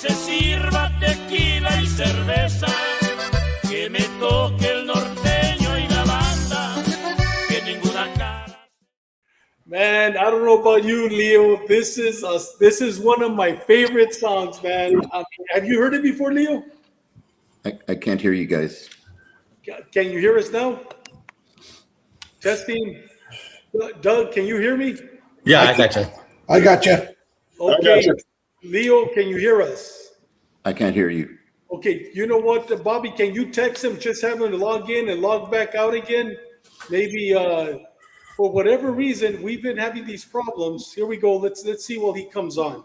se sirva tequila y cerveza, que me toque el norteño y la banda, que ninguna cara. Man, I don't know about you, Leo. This is one of my favorite songs, man. Have you heard it before, Leo? I can't hear you guys. Can you hear us now? Testing. Doug, can you hear me? Yeah, I got you. I got you. Okay. Leo, can you hear us? I can't hear you. Okay, you know what, Bobby, can you text him, just have him log in and log back out again? Maybe for whatever reason, we've been having these problems. Here we go. Let's see while he comes on,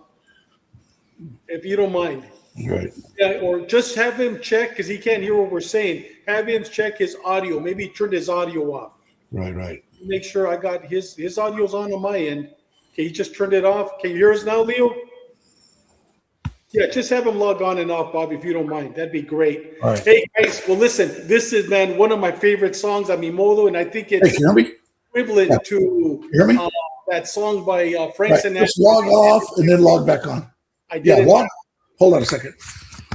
if you don't mind. Right. Yeah, or just have him check, because he can't hear what we're saying. Have him check his audio. Maybe he turned his audio off. Right. Make sure I got his audio's on my end. Okay, he just turned it off. Can you hear us now, Leo? Yeah, just have him log on and off, Bobby, if you don't mind. That'd be great. All right. Hey, guys, well, listen, this is, man, one of my favorite songs, I mean, Modo, and I think it's equivalent to that song by Frank Sinatra. Just log off and then log back on. I did Hold on a second.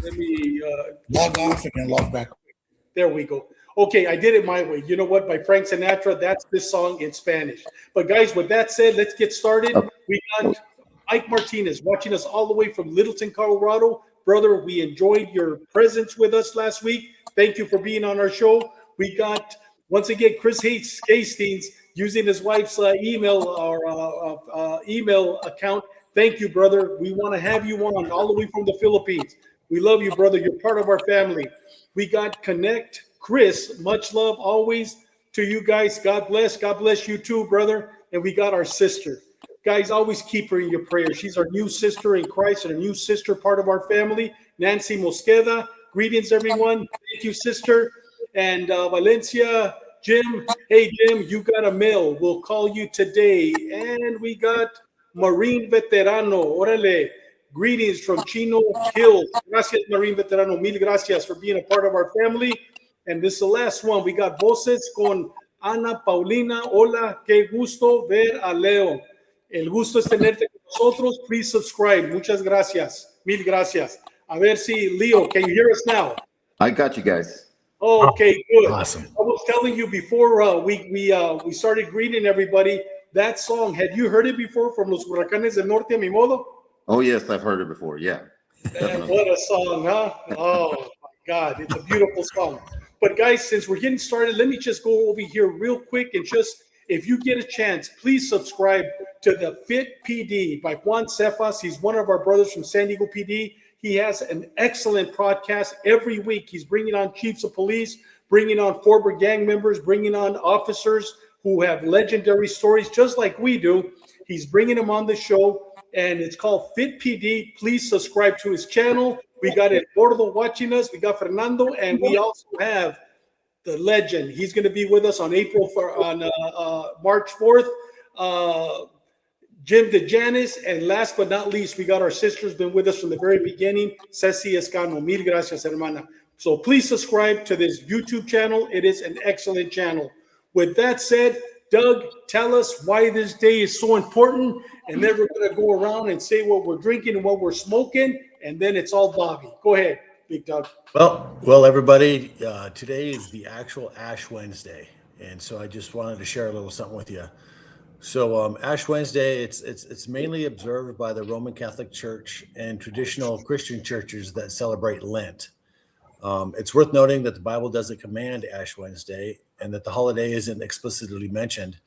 Let me log off and then log back. There we go. Okay, I did it my way. You know what? By Frank Sinatra, that's this song in Spanish. But guys, with that said, let's get started. We got Ike Martinez watching us all the way from Littleton, Colorado. Brother, we enjoyed your presence with us last week. Thank you for being on our show. We got, once again, Chris Hastings using his wife's email account. Thank you, brother. We want to have you on all the way from the Philippines. We love you, brother. You're part of our family. We got Connect Chris. Much love always to you guys. God bless. God bless you too, brother. And we got our sister. Guys, always keep her in your prayers. She's our new sister in Christ and a new sister, part of our family. Nancy Mosqueda. Greetings, everyone. Thank you, sister. And Valencia, Jim. Hey, Jim, you got a mail. We'll call you today. And we got Marine Veterano. Orale. Greetings from Chino Hills. Gracias, Marine Veterano. Mil gracias for being a part of our family. And this is the last one. We got Voces con Ana Paulina. Hola, qué gusto ver a Leo. El gusto es tenerte con nosotros. Please subscribe. Muchas gracias. Mil gracias. A ver si, Leo, can you hear us now? I got you guys. Okay, good. Awesome. I was telling you before we started greeting everybody, that song, had you heard it before from Los Huracanes del Norte, a mi modo? Oh, yes, I've heard it before. Yeah. Man, what a song, huh? Oh, my God. It's a beautiful song. But, guys, since we're getting started, let me just go over here real quick and just, if you get a chance, please subscribe to the Fit PD by Juan Cephas. He's one of our brothers from San Diego PD. He has an excellent podcast every week. He's bringing on chiefs of police, bringing on former gang members, bringing on officers who have legendary stories just like we do. He's bringing them on the show, and it's called Fit PD. Please subscribe to his channel. We got Eduardo watching us. We got Fernando, and we also have the legend. He's going to be with us on March 4th. Jim DeJanis, and last but not least, we got our sisters been with us from the very beginning. Ceci Escano, mil gracias, hermana. So please subscribe to this YouTube channel. It is an excellent channel. With that said, Doug, tell us why this day is so important, and then we're going to go around and say what we're drinking and what we're smoking, and then it's all Bobby. Go ahead, Big Doug. Well, everybody, today is the actual Ash Wednesday, and so I just wanted to share a little something with you. So Ash Wednesday, it's mainly observed by the Roman Catholic Church and traditional Christian churches that celebrate Lent. It's worth noting that the Bible doesn't command Ash Wednesday and that the holiday isn't explicitly mentioned,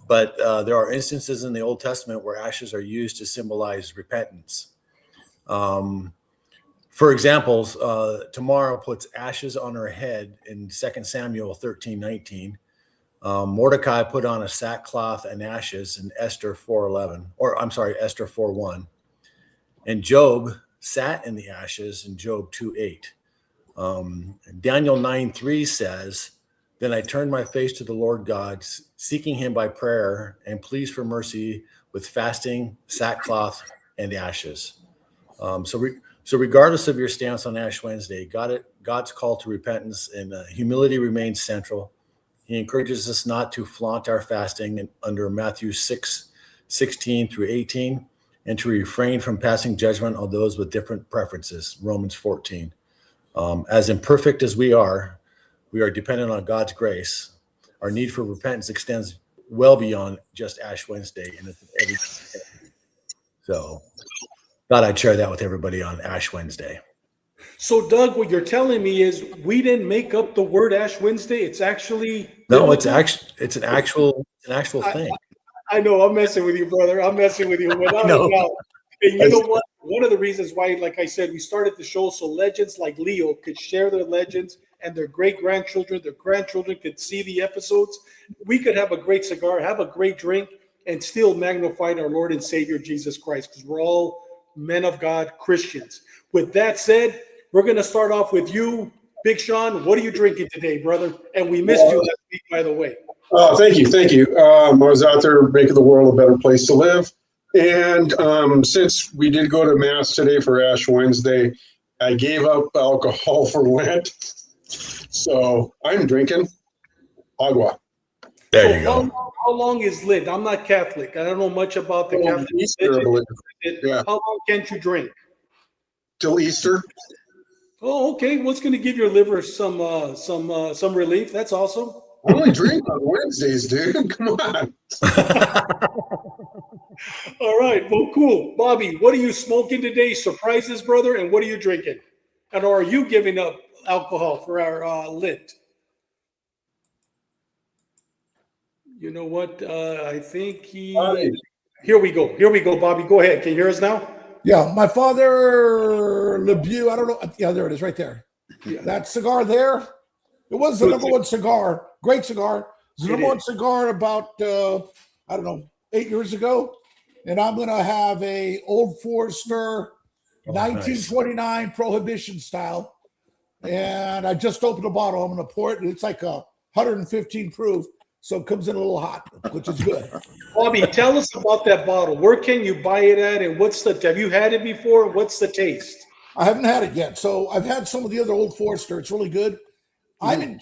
but there are instances in the Old Testament where ashes are used to symbolize repentance. For example, Tamar puts ashes on her head in 2 Samuel 13:19. Mordecai put on a sackcloth and ashes in Esther 4:1. And Job sat in the ashes in Job 2:8. Daniel 9:3 says, "Then I turned my face to the Lord God, seeking him by prayer and pleas for mercy with fasting, sackcloth, and ashes." So regardless of your stance on Ash Wednesday, God's call to repentance and humility remains central. He encourages us not to flaunt our fasting under Matthew 6:16 through 18, and to refrain from passing judgment on those with different preferences, Romans 14. As imperfect as we are dependent on God's grace. Our need for repentance extends well beyond just Ash Wednesday. And so thought I'd share that with everybody on Ash Wednesday. So, Doug, what you're telling me is we didn't make up the word Ash Wednesday. It's actually it's an actual thing. I know. I'm messing with you, brother. I'm messing with you without a doubt. And you know what? One of the reasons why, like I said, we started the show so legends like Leo could share their legends and their great-grandchildren, their grandchildren could see the episodes. We could have a great cigar, have a great drink, and still magnify our Lord and Savior Jesus Christ, because we're all men of God, Christians. With that said, we're going to start off with you, Big Sean. What are you drinking today, brother? And we missed you last week, by the way. Thank you. I was out there making the world a better place to live. And since we did go to Mass today for Ash Wednesday, I gave up alcohol for Lent. So I'm drinking agua. There you go. How long is Lent? I'm not Catholic. I don't know much about the Catholic religion. Yeah. How long can't you drink? Till Easter. Oh, okay. What's going to give your liver some relief? That's awesome. I only drink on Wednesdays, dude. Come on. All right. Well, cool. Bobby, what are you smoking today? Surprises, brother. And what are you drinking? And are you giving up alcohol for our Lent? You know what? I think Here we go, Bobby. Go ahead. Can you hear us now? Yeah, my father, LeBeau, I don't know. Yeah, there it is right there. Yeah. That cigar there, it was the number one cigar. Great cigar. It was the number one cigar about, 8 years ago. And I'm going to have a Old Forester 1929 Prohibition style. And I just opened a bottle. I'm going to pour it. It's like 115 proof. So it comes in a little hot, which is good. Bobby, tell us about that bottle. Where can you buy it at? And have you had it before? What's the taste? I haven't had it yet. So I've had some of the other Old Forester. It's really good. I'm in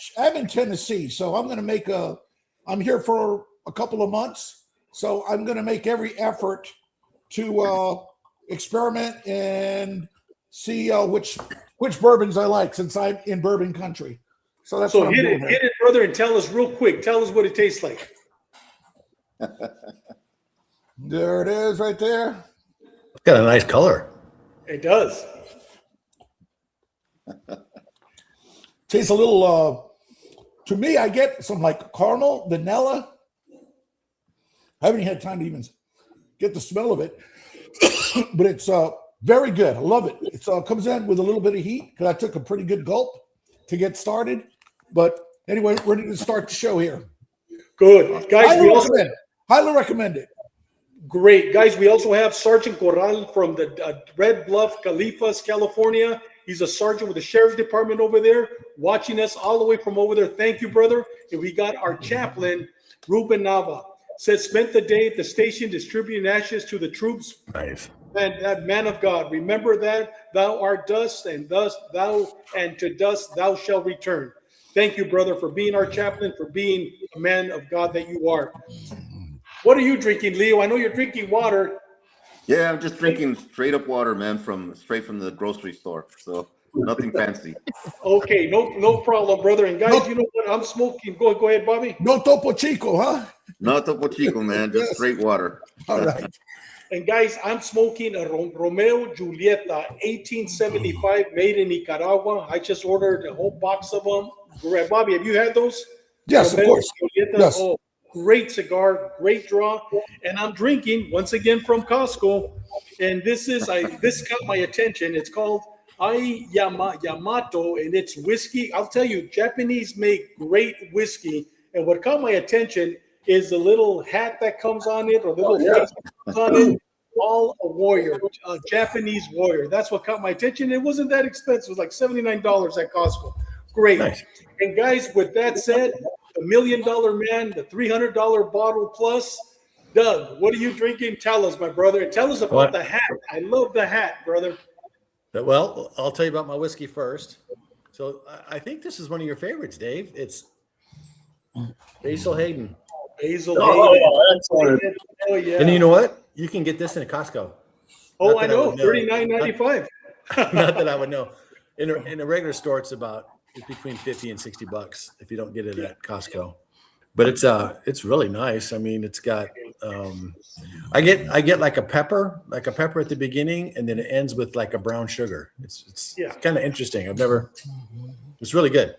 Tennessee. So I'm going to I'm here for a couple of months. So I'm going to make every effort to experiment and see which bourbons I like, since I'm in bourbon country. So that's what I'm doing. Hit it, brother, and tell us real quick. Tell us what it tastes like. There it is right there. It's got a nice color. It does. Tastes a little, to me, I get some like caramel, vanilla. I haven't had time to even get the smell of it, but it's very good. I love it. It comes in with a little bit of heat because I took a pretty good gulp to get started. But anyway, we're going to start the show here. Good. Guys, highly recommend it. Great. Guys, we also have Sergeant Corral from the Red Bluff, Califas, California. He's a sergeant with the Sheriff's Department over there, watching us all the way from over there. Thank you, brother. And we got our chaplain, Ruben Nava. Said, spent the day at the station distributing ashes to the troops. Nice. And that man of God, remember that thou art dust, and thus thou, and to dust thou shalt return. Thank you, brother, for being our chaplain, for being a man of God that you are. What are you drinking, Leo? I know you're drinking water. Yeah, I'm just drinking straight up water, man, straight from the grocery store. So nothing fancy. Okay, no problem, brother. And guys, you know what? I'm smoking. Go ahead, Bobby. No Topo Chico, huh? No Topo Chico, man. Just straight water. All right. And guys, I'm smoking a Romeo Julieta 1875 made in Nicaragua. I just ordered a whole box of them. Bobby, have you had those? Yes, Romeo of course. Julieta? Yes. Oh, great cigar, great draw. And I'm drinking, once again, from Costco. And this caught my attention. It's called Yamato, and it's whiskey. I'll tell you, Japanese make great whiskey. And what caught my attention is the little hat that comes on it, or the little face that comes on it. All a warrior, a Japanese warrior. That's what caught my attention. It wasn't that expensive. It was like $79 at Costco. Great. Nice. And guys, with that said, the $1 Million Man, the $300 bottle plus. Doug, what are you drinking? Tell us, my brother. And tell us about the hat. I love the hat, brother. Well, I'll tell you about my whiskey first. So I think this is one of your favorites, Dave. It's Basil Hayden. Basil Hayden. Excellent. Oh, yeah. And you know what? You can get this in a Costco. Oh, I know, $39.95. Not that I would know. In a regular store, it's between 50 and 60 bucks if you don't get it at Costco. But it's really nice. I mean, it's got I get like a pepper at the beginning, and then it ends with like a brown sugar. It's kind of interesting. It's really good.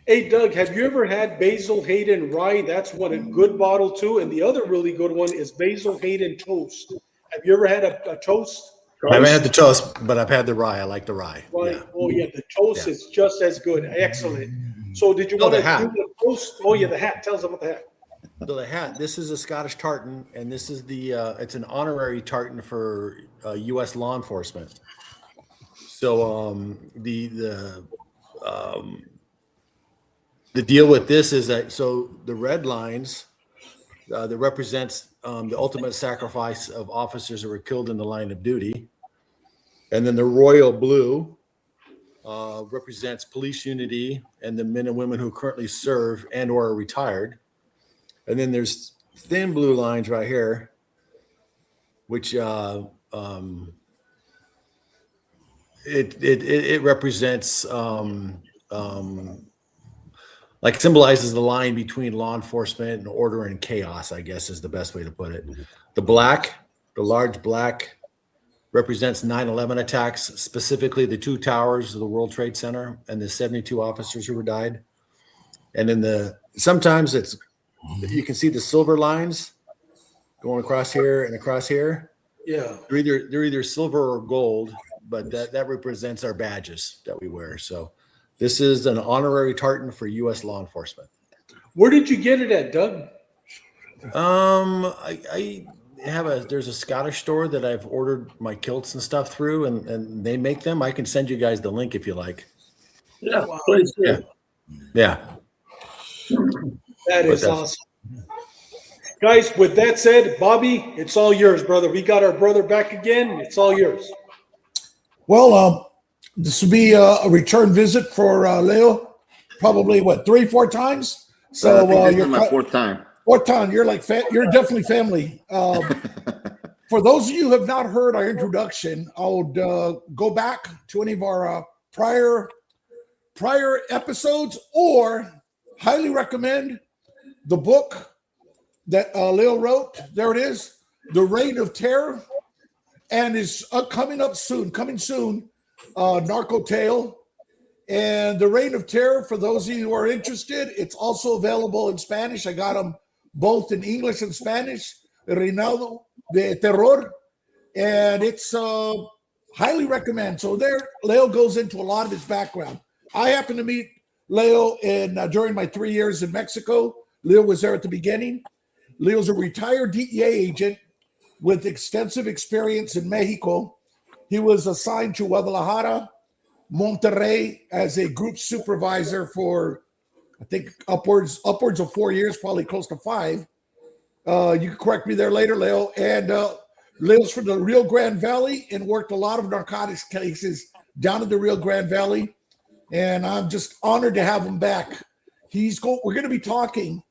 Hey, Doug, have you ever had Basil Hayden Rye? That's what a good bottle too. And the other really good one is Basil Hayden Toast. Have you ever had a toast? I haven't had the toast, but I've had the rye. I like the rye. Right. Yeah. Oh, yeah. The toast is just as good. Excellent. So did you want to do the toast? Oh, yeah, the hat. Tell us about the hat. So the hat, this is a Scottish tartan, and this is it's an honorary tartan for U.S. law enforcement. So the deal with this is that, so the red lines that represents the ultimate sacrifice of officers that were killed in the line of duty. And then the royal blue represents police unity and the men and women who currently serve and or are retired. And then there's thin blue lines right here, which it represents like symbolizes the line between law enforcement and order and chaos, I guess is the best way to put it. The large black represents 9/11 attacks, specifically the 2 towers of the World Trade Center and the 72 officers who were died. And then sometimes you can see the silver lines going across here and across here. Yeah. They're either silver or gold, but that represents our badges that we wear. So this is an honorary tartan for U.S. law enforcement. Where did you get it at, Doug? There's a Scottish store that I've ordered my kilts and stuff through, and they make them. I can send you guys the link if you like. Yeah, please do. Yeah. That is awesome. Guys, with that said, Bobby, it's all yours, brother. We got our brother back again. It's all yours. Well, this will be a return visit for Leo. Probably 3-4 times. So this is my 4th time. 4th time. You're you're definitely family. For those of you who have not heard our introduction, I would go back to any of our prior episodes, or highly recommend the book that Leo wrote. There it is, The Reign of Terror, and is coming soon. Narco Tale and The Reign of Terror. For those of you who are interested, it's also available in Spanish. I got them both in English and Spanish. Reinado de Terror, and it's highly recommend. So there, Leo goes into a lot of his background. I happened to meet Leo during my 3 years in Mexico. Leo was there at the beginning. Leo's a retired DEA agent with extensive experience in Mexico. He was assigned to Guadalajara, Monterrey as a group supervisor for, I think, upwards of 4 years, probably close to 5. You can correct me there later, Leo. And Leo's from the Rio Grande Valley and worked a lot of narcotics cases down in the Rio Grande Valley. And I'm just honored to have him back. We're going to be talking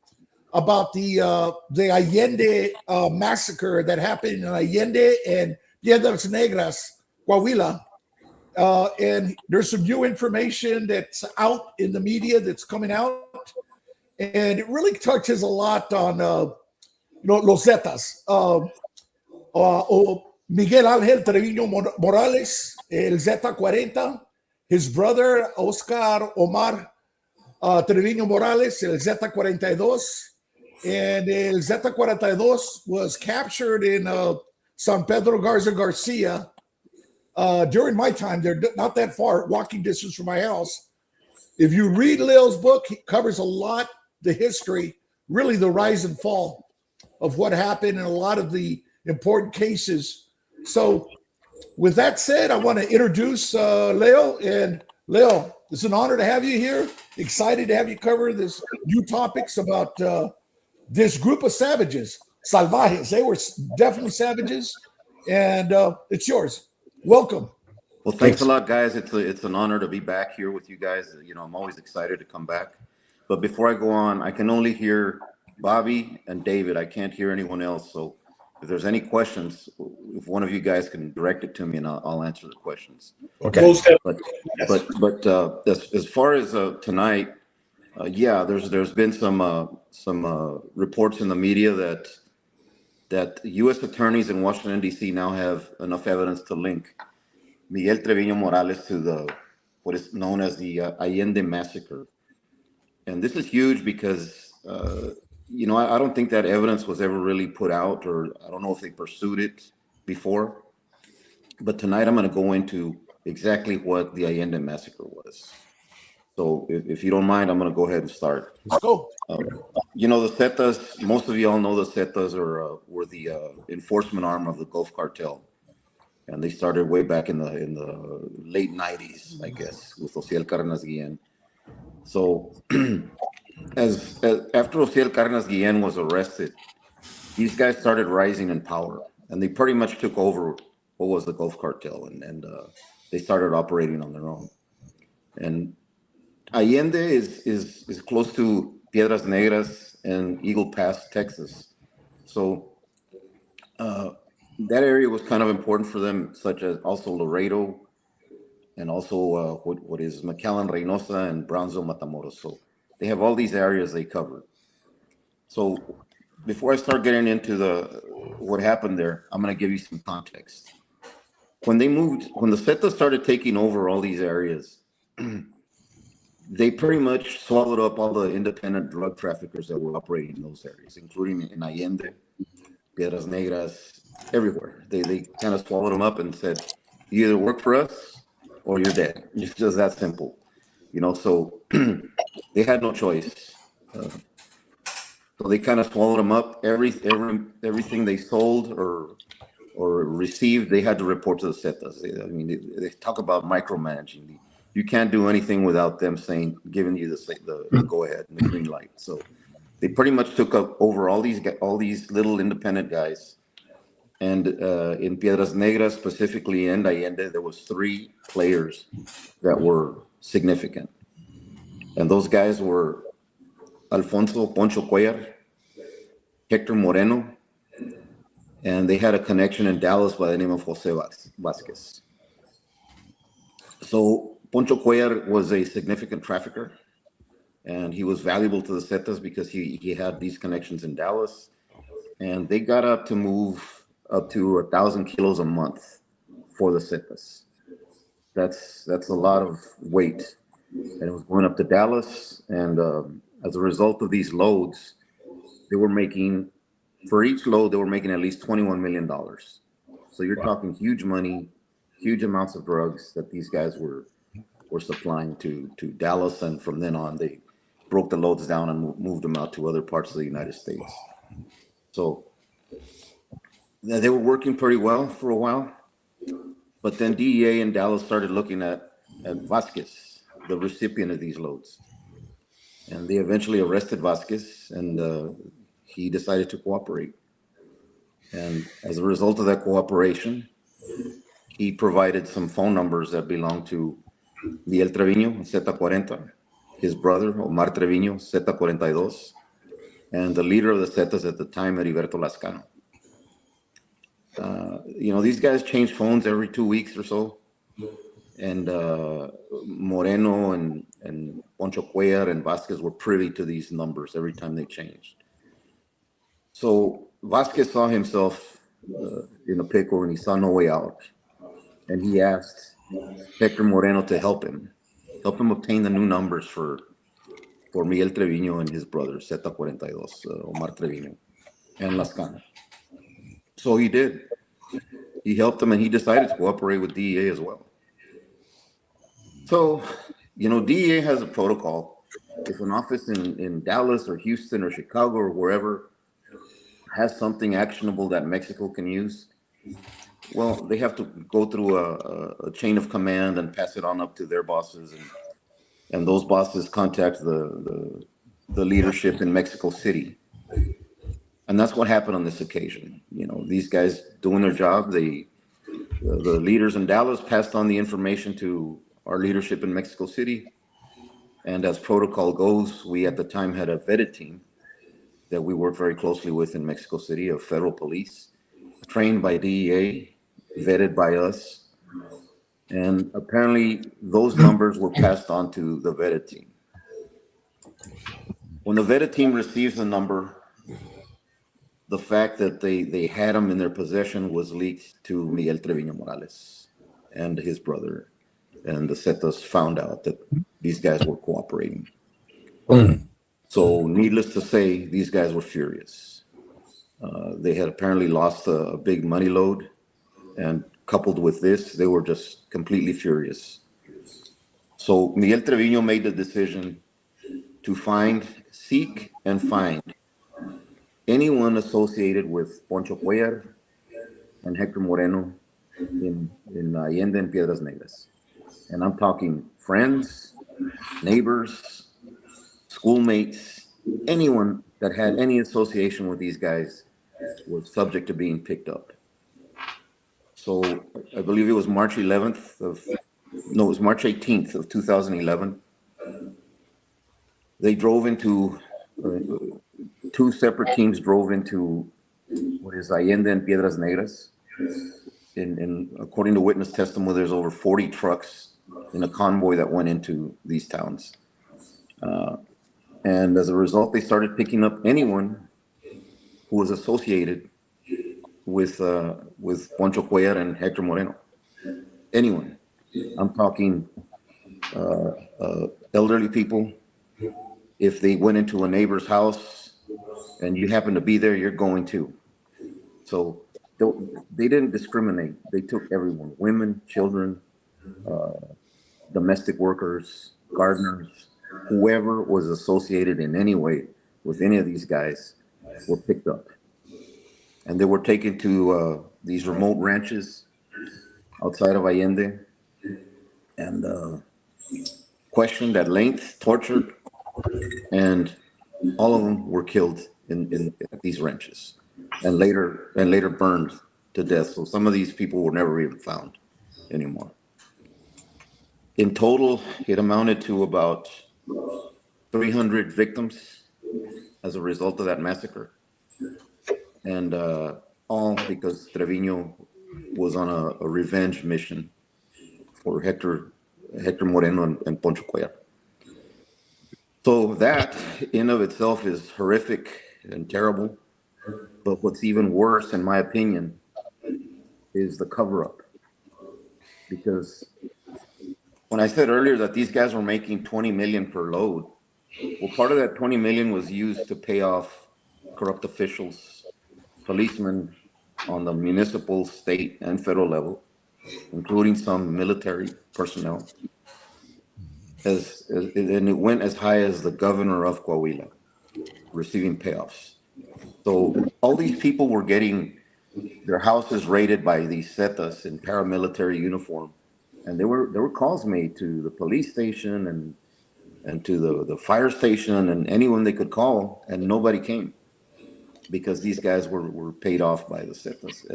about the Allende massacre that happened in Allende and Piedras Negras, Coahuila. And there's some new information that's out in the media that's coming out. And it really touches a lot on, los Zetas. Miguel Ángel Trevino Morales, el Z-40, his brother Oscar Omar Trevino Morales, el Z-42, and el Z-42 was captured in San Pedro Garza during my time. They're not that far, walking distance from my house. If you read Leo's book, he covers a lot, the history, really the rise and fall of what happened in a lot of the important cases. So with that said, I want to introduce Leo. And Leo, it's an honor to have you here. Excited to have you cover this new topics about this group of savages, salvajes. They were definitely savages, and it's yours. Welcome. Well, thanks a lot, guys. It's an honor to be back here with you guys. I'm always excited to come back. But before I go on, I can only hear Bobby and David. I can't hear anyone else. So if there's any questions, if one of you guys can direct it to me, and I'll answer the questions. Okay. Most definitely. But as far as tonight, yeah, there's been some reports in the media that U.S. attorneys in Washington D.C. now have enough evidence to link Miguel Trevino Morales to what is known as the Allende Massacre, and this is huge because I don't think that evidence was ever really put out, or I don't know if they pursued it before. But tonight I'm going to go into exactly what the Allende Massacre was. So if you don't mind, I'm going to go ahead and start. Let's go. The ZETAS, most of you all know the ZETAS were the enforcement arm of the Gulf Cartel. And they started way back in the late 90s, I guess, with Ociel Cárdenas Guillén. So after Ociel Cárdenas Guillén was arrested, these guys started rising in power, and they pretty much took over what was the Gulf Cartel, and they started operating on their own. And Allende is close to Piedras Negras and Eagle Pass, Texas. So that area was kind of important for them, such as also Laredo, and also what is McAllen, Reynosa, and Brownsville, Matamoros. So they have all these areas they covered. So before I start getting into what happened there, I'm going to give you some context. When the ZETAS started taking over all these areas, they pretty much swallowed up all the independent drug traffickers that were operating in those areas, including in Allende, Piedras Negras, everywhere. They kind of swallowed them up and said, you either work for us or you're dead. It's just that simple. So they had no choice. So they kind of swallowed them up. Everything they sold or received, they had to report to the ZETAS. They talk about micromanaging. You can't do anything without them giving you the go ahead and the green light. So they pretty much took over all these little independent guys. And in Piedras Negras specifically, and Allende, there was 3 players that were significant, and those guys were Alfonso Poncho Cuellar, Hector Moreno, and they had a connection in Dallas by the name of Jose Vasquez. So Poncho Cuellar was a significant trafficker, and he was valuable to the ZETAS because he had these connections in Dallas, and they got up to move up to 1,000 kilos a month for the ZETAS. That's a lot of weight, and it was going up to Dallas, and as a result of these loads, for each load, they were making at least $21 million. So you're talking huge money, huge amounts of drugs that these guys were supplying to Dallas, and from then on, they broke the loads down and moved them out to other parts of the United States. So they were working pretty well for a while, but then DEA in Dallas started looking at Vasquez, the recipient of these loads. And they eventually arrested Vasquez, and he decided to cooperate. And as a result of that cooperation, he provided some phone numbers that belonged to Miguel Trevino, Z-40, his brother, Omar Trevino, Z-42, and the leader of the ZETAS at the time, Heriberto Lascano. These guys change phones every 2 weeks or so. And Moreno and Poncho Cuellar and Vasquez were privy to these numbers every time they changed. So Vasquez saw himself in a pickle, and he saw no way out. And he asked Hector Moreno to help him obtain the new numbers for Miguel Trevino and his brother, Z-42, Omar Trevino, and Lascano. So he did. He helped him, and he decided to cooperate with DEA as well. So, DEA has a protocol. If an office in Dallas or Houston or Chicago or wherever has something actionable that Mexico can use, well, they have to go through a chain of command and pass it on up to their bosses, and those bosses contact the leadership in Mexico City. And that's what happened on this occasion. These guys doing their job, the leaders in Dallas passed on the information to our leadership in Mexico City. And as protocol goes, we at the time had a vetted team that we worked very closely with in Mexico City of federal police. trained by DEA, vetted by us, and apparently those numbers were passed on to the vetted team. When the vetted team receives the number, the fact that they had them in their possession was leaked to Miguel Trevino Morales and his brother, and the ZETAS found out that these guys were cooperating. So needless to say, these guys were furious. They had apparently lost a big money load, and coupled with this, they were just completely furious. So Miguel Trevino made the decision to seek and find anyone associated with Poncho Cuellar and Hector Moreno in Allende and Piedras Negras. And I'm talking friends, neighbors, schoolmates, anyone that had any association with these guys was subject to being picked up. So I believe it was March 18th of 2011. They drove into, two separate teams drove into what is Allende and Piedras Negras. According to witness testimony, there's over 40 trucks in a convoy that went into these towns. And as a result, they started picking up anyone who was associated with Poncho Cuellar and Hector Moreno. Anyone. I'm talking elderly people. If they went into a neighbor's house and you happen to be there, you're going too. So they didn't discriminate. They took everyone, women, children, domestic workers, gardeners, whoever was associated in any way with any of these guys were picked up. And they were taken to these remote ranches outside of Allende and questioned at length, tortured, and all of them were killed in these ranches and later burned to death. So some of these people were never even found anymore. In total, it amounted to about 300 victims as a result of that massacre. And all because Trevino was on a revenge mission for Hector Moreno and Poncho Cuellar. So that in of itself is horrific and terrible. But what's even worse, in my opinion, is the cover-up. Because when I said earlier that these guys were making 20 million per load, well, part of that 20 million was used to pay off corrupt officials, policemen on the municipal, state, and federal level, including some military personnel. And it went as high as the governor of Coahuila, receiving payoffs. So all these people were getting their houses raided by these ZETAS in paramilitary uniform, and there were calls made to the police station and to the fire station and anyone they could call, and nobody came because these guys were paid off by the ZETAS,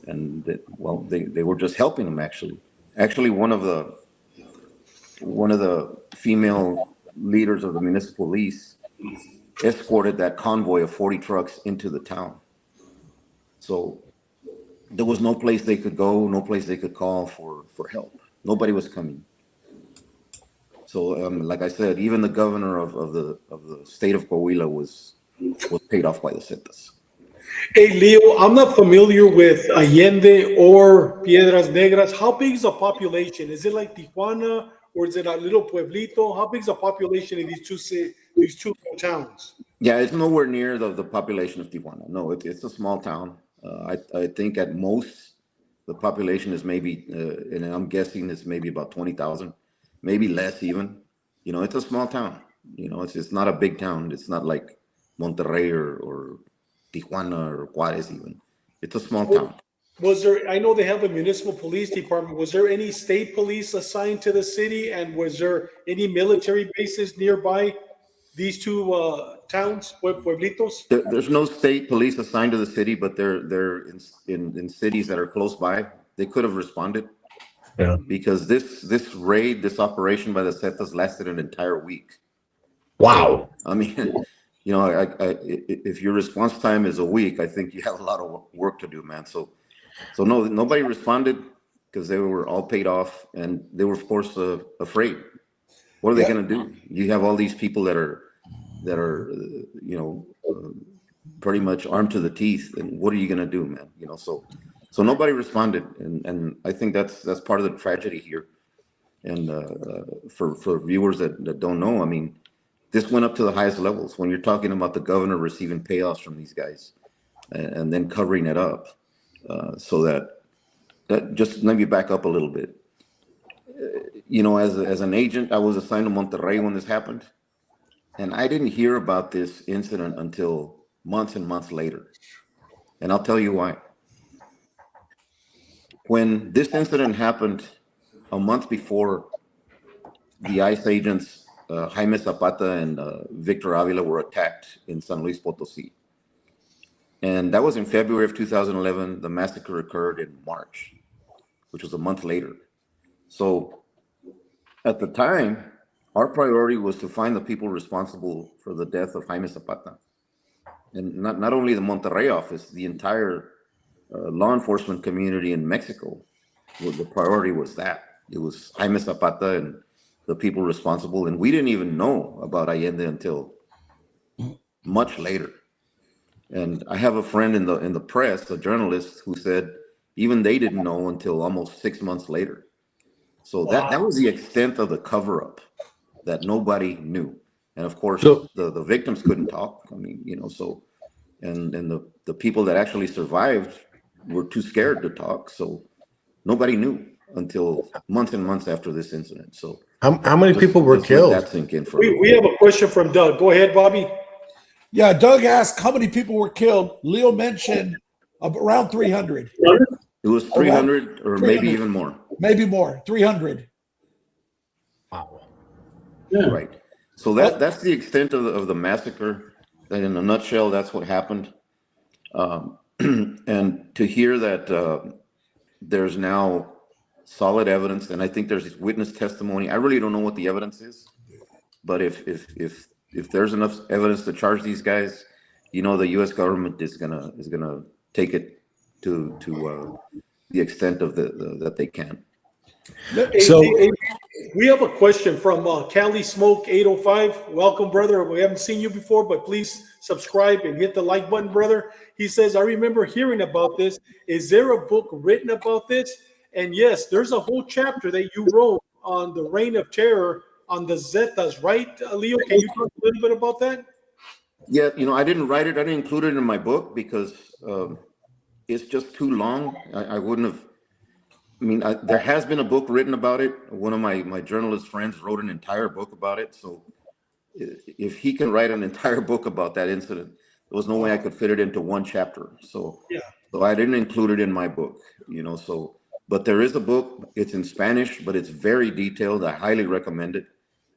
and they were just helping them actually. Actually, one of the female leaders of the municipal police escorted that convoy of 40 trucks into the town. So there was no place they could go, no place they could call for help. Nobody was coming. So, like I said, even the governor of the state of Coahuila was paid off by the ZETAS. Hey, Leo, I'm not familiar with Allende or Piedras Negras. How big is the population? Is it like Tijuana, or is it a little pueblito? How big is the population in these two towns? Yeah, it's nowhere near the population of Tijuana. No, it's a small town. I think at most the population is maybe, and I'm guessing it's maybe about 20,000, maybe less even. You know, it's a small town. You know, it's not a big town. It's not like Monterrey or Tijuana or Juarez even. It's a small town. Was there, I know they have a municipal police department. Was there any state police assigned to the city? And was there any military bases nearby these two towns, pueblitos? There's no state police assigned to the city, but they're in cities that are close by. They could have responded. Yeah. Because this raid, this operation by the ZETAS lasted an entire week. Wow. I mean, you know, if your response time is a week, I think you have a lot of work to do, man. So no, nobody responded because they were all paid off, and they were, of course, afraid. What are they going to do? You have all these people that are, you know, pretty much armed to the teeth, and what are you going to do, man? You know, so nobody responded, and I think that's part of the tragedy here. And for viewers that don't know, I mean, this went up to the highest levels. When you're talking about the governor receiving payoffs from these guys, and then covering it up, so that just let me back up a little bit. You know, as an agent, I was assigned to Monterrey when this happened, and I didn't hear about this incident until months and months later. And I'll tell you why. When this incident happened a month before, the ICE agents, Jaime Zapata and Victor Avila, were attacked in San Luis Potosí. And that was in February of 2011. The massacre occurred in March, which was a month later. So at the time, our priority was to find the people responsible for the death of Jaime Zapata. And not only the Monterrey office, the entire law enforcement community in Mexico, the priority was that. It was Jaime Zapata and the people responsible. And we didn't even know about Allende until much later. And I have a friend in the press, a journalist, who said even they didn't know until almost 6 months later. So that was the extent of the cover-up, that nobody knew. And of course, the victims couldn't talk. I mean, you know, so, and the people that actually survived were too scared to talk. So nobody knew until months and months after this incident. So how many people were killed? That sink in for we have a question from Doug. Go ahead, Bobby. Yeah, Doug asked how many people were killed. Leo mentioned around 300. It was 300 or 300. maybe even more. Maybe more, 300. Wow. Yeah. Right. So that's the extent of the massacre. And in a nutshell, that's what happened. And to hear that there's now solid evidence, and I think there's witness testimony. I really don't know what the evidence is, but if there's enough evidence to charge these guys, you know, the U.S. government is gonna take it to the extent of that they can. So we have a question from Cali Smoke 805. Welcome, brother. We haven't seen you before, but please subscribe and hit the like button, brother. He says, I remember hearing about this. Is there a book written about this? And yes, there's a whole chapter that you wrote on the reign of terror on the Zetas, right, Leo? Can you talk a little bit about that? Yeah, you know, I didn't write it. I didn't include it in my book because it's just too long. I wouldn't have. I mean, there has been a book written about it. One of my journalist friends wrote an entire book about it. So if he can write an entire book about that incident, there was no way I could fit it into one chapter. So I didn't include it in my book, you know, but there is a book. It's in Spanish, but it's very detailed. I highly recommend it.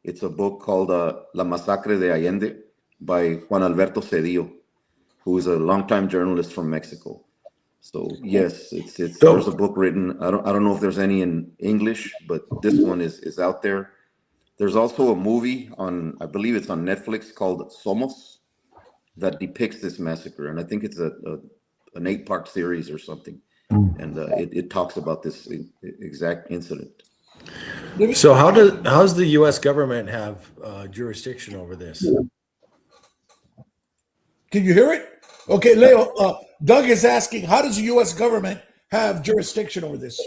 It's a book called La Masacre de Allende by Juan Alberto Cedillo, who is a longtime journalist from Mexico. So yes, there's a book written. I don't know if there's any in English, but this one is out there. There's also a movie I believe it's on Netflix called Somos that depicts this massacre, and I think it's an 8-part series or something, and it talks about this exact incident. So how's the U.S. government have jurisdiction over this? Can you hear it? Okay, Leo, Doug is asking, how does the U.S. government have jurisdiction over this?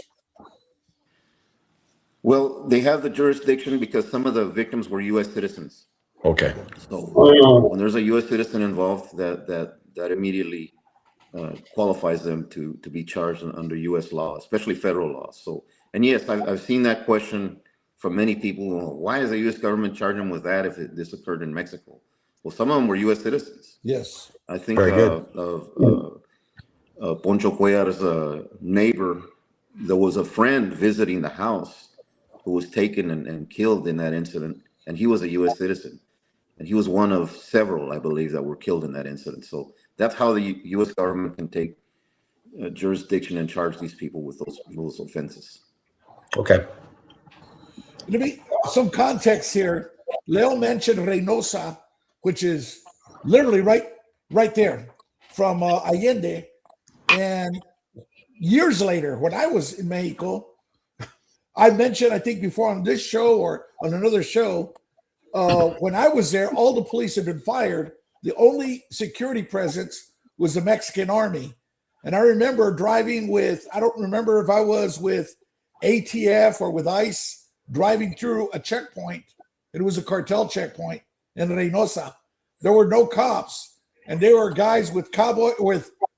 Well, they have the jurisdiction because some of the victims were U.S. citizens. Okay. So when there's a U.S. citizen involved, that immediately qualifies them to be charged under U.S. law, especially federal law. So, and yes, I've seen that question from many people. Why is the U.S. government charging them with that if this occurred in Mexico? Well, some of them were U.S. citizens. Yes. I think Poncho Cuellar's neighbor, there was a friend visiting the house who was taken and killed in that incident, and he was a U.S. citizen. And he was one of several, I believe, that were killed in that incident. So that's how the U.S. government can take jurisdiction and charge these people with those offenses. Okay. Let me some context here. Leo mentioned Reynosa, which is literally right there from Allende. And years later, when I was in Mexico, I mentioned, I think before on this show or on another show, when I was there, all the police had been fired. The only security presence was the Mexican army. And I remember driving with, I don't remember if I was with ATF or with ICE, driving through a checkpoint. It was a cartel checkpoint in Reynosa. There were no cops, and they were guys with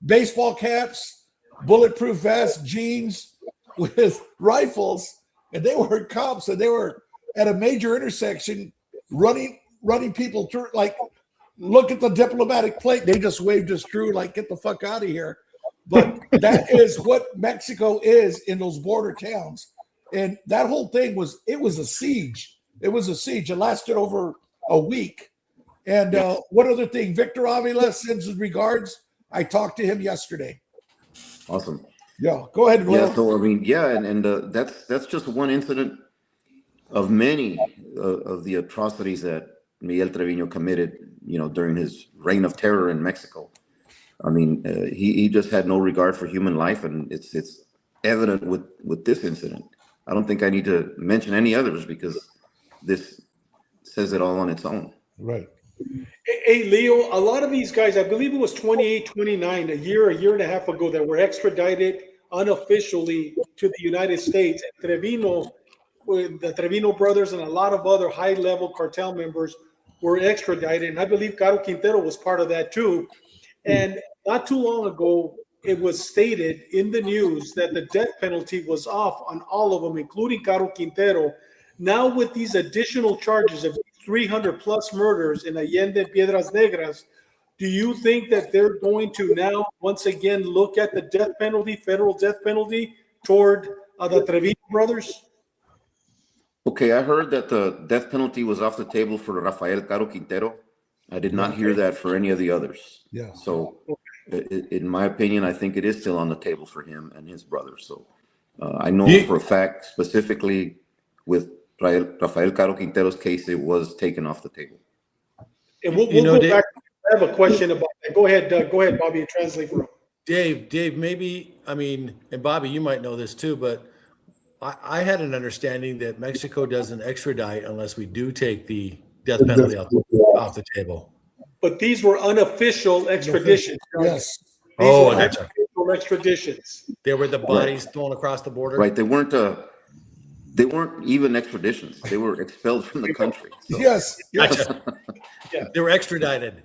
baseball caps, bulletproof vests, jeans, with rifles, and they were cops, and they were at a major intersection running people through, like, look at the diplomatic plate. They just waved us through, like, get the fuck out of here. But that is what Mexico is in those border towns. And that whole thing was a siege. It was a siege. It lasted over a week. And one other thing, Victor Avila sends his regards. I talked to him yesterday. Awesome. Yeah, go ahead, Leo. Yeah, so I mean, yeah, and that's just one incident of many of the atrocities that Miguel Trevino committed, during his reign of terror in Mexico. I mean, he just had no regard for human life, and it's evident with this incident. I don't think I need to mention any others because this says it all on its own. Right. Hey, Leo, a lot of these guys, I believe it was 28, 29, a year and a half ago, that were extradited unofficially to the United States. Trevino, with the Trevino brothers and a lot of other high-level cartel members were extradited, and I believe Caro Quintero was part of that too. And not too long ago, it was stated in the news that the death penalty was off on all of them, including Caro Quintero. Now, with these additional charges of 300 plus murders in Allende and Piedras Negras, do you think that they're going to now once again look at the death penalty, federal death penalty, toward the Trevino brothers? Okay, I heard that the death penalty was off the table for Rafael Caro Quintero. I did not hear that for any of the others. Yeah. So, in my opinion, I think it is still on the table for him and his brothers. So, I know for a fact, specifically with Rafael Caro Quintero's case, it was taken off the table. And we'll go back. I have a question about that. Go ahead, Bobby, and translate for him. Dave, maybe, I mean, and Bobby, you might know this too, but I had an understanding that Mexico doesn't extradite unless we do take the death penalty off the table. But these were unofficial extraditions. Yes. These were unofficial extraditions. They were the bodies thrown across the border. Right. They weren't even extraditions. They were expelled from the country. So. Yes. Gotcha. Yeah. They were extradited.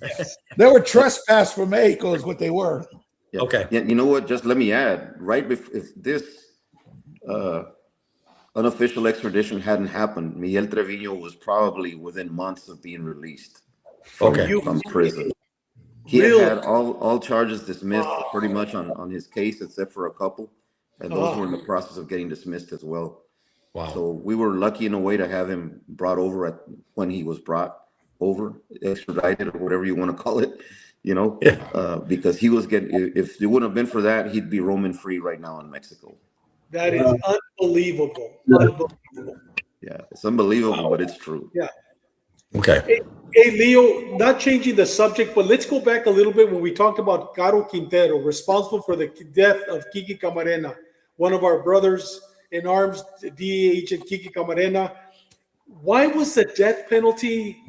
Yes. They were trespassed from Mexico is what they were. Yeah. Okay. Yeah, you know what? Just let me add, right before, if this unofficial extradition hadn't happened, Miguel Trevino was probably within months of being released from prison. He had all charges dismissed pretty much on his case, except for a couple, and those were in the process of getting dismissed as well. Wow. So we were lucky in a way to have him brought over when he was brought over, extradited, or whatever you want to call it, because he was if it wouldn't have been for that, he'd be roaming free right now in Mexico. That is unbelievable. Yeah, it's unbelievable, but it's true. Yeah. Okay. Hey, Leo, not changing the subject, but let's go back a little bit when we talked about Caro Quintero, responsible for the death of Kiki Camarena, one of our brothers in arms, DEA agent Kiki Camarena. Why was the death penalty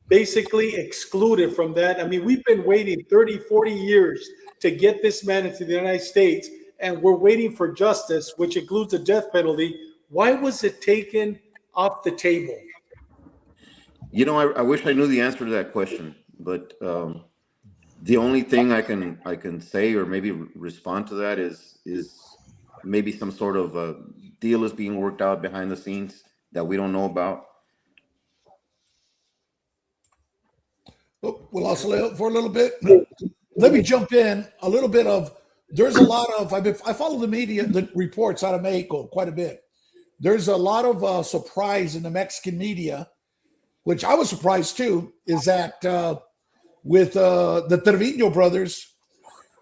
basically excluded from that? I mean, we've been waiting 30, 40 years to get this man into the United States, and we're waiting for justice, which includes the death penalty. Why was it taken off the table? I wish I knew the answer to that question, but the only thing I can say or maybe respond to that is maybe some sort of a deal is being worked out behind the scenes that we don't know about. Well, also for a little bit, let me jump in a little bit of. There's a lot of I follow the media, the reports out of Mexico quite a bit. There's a lot of surprise in the Mexican media, which I was surprised too, is that with the Trevino brothers,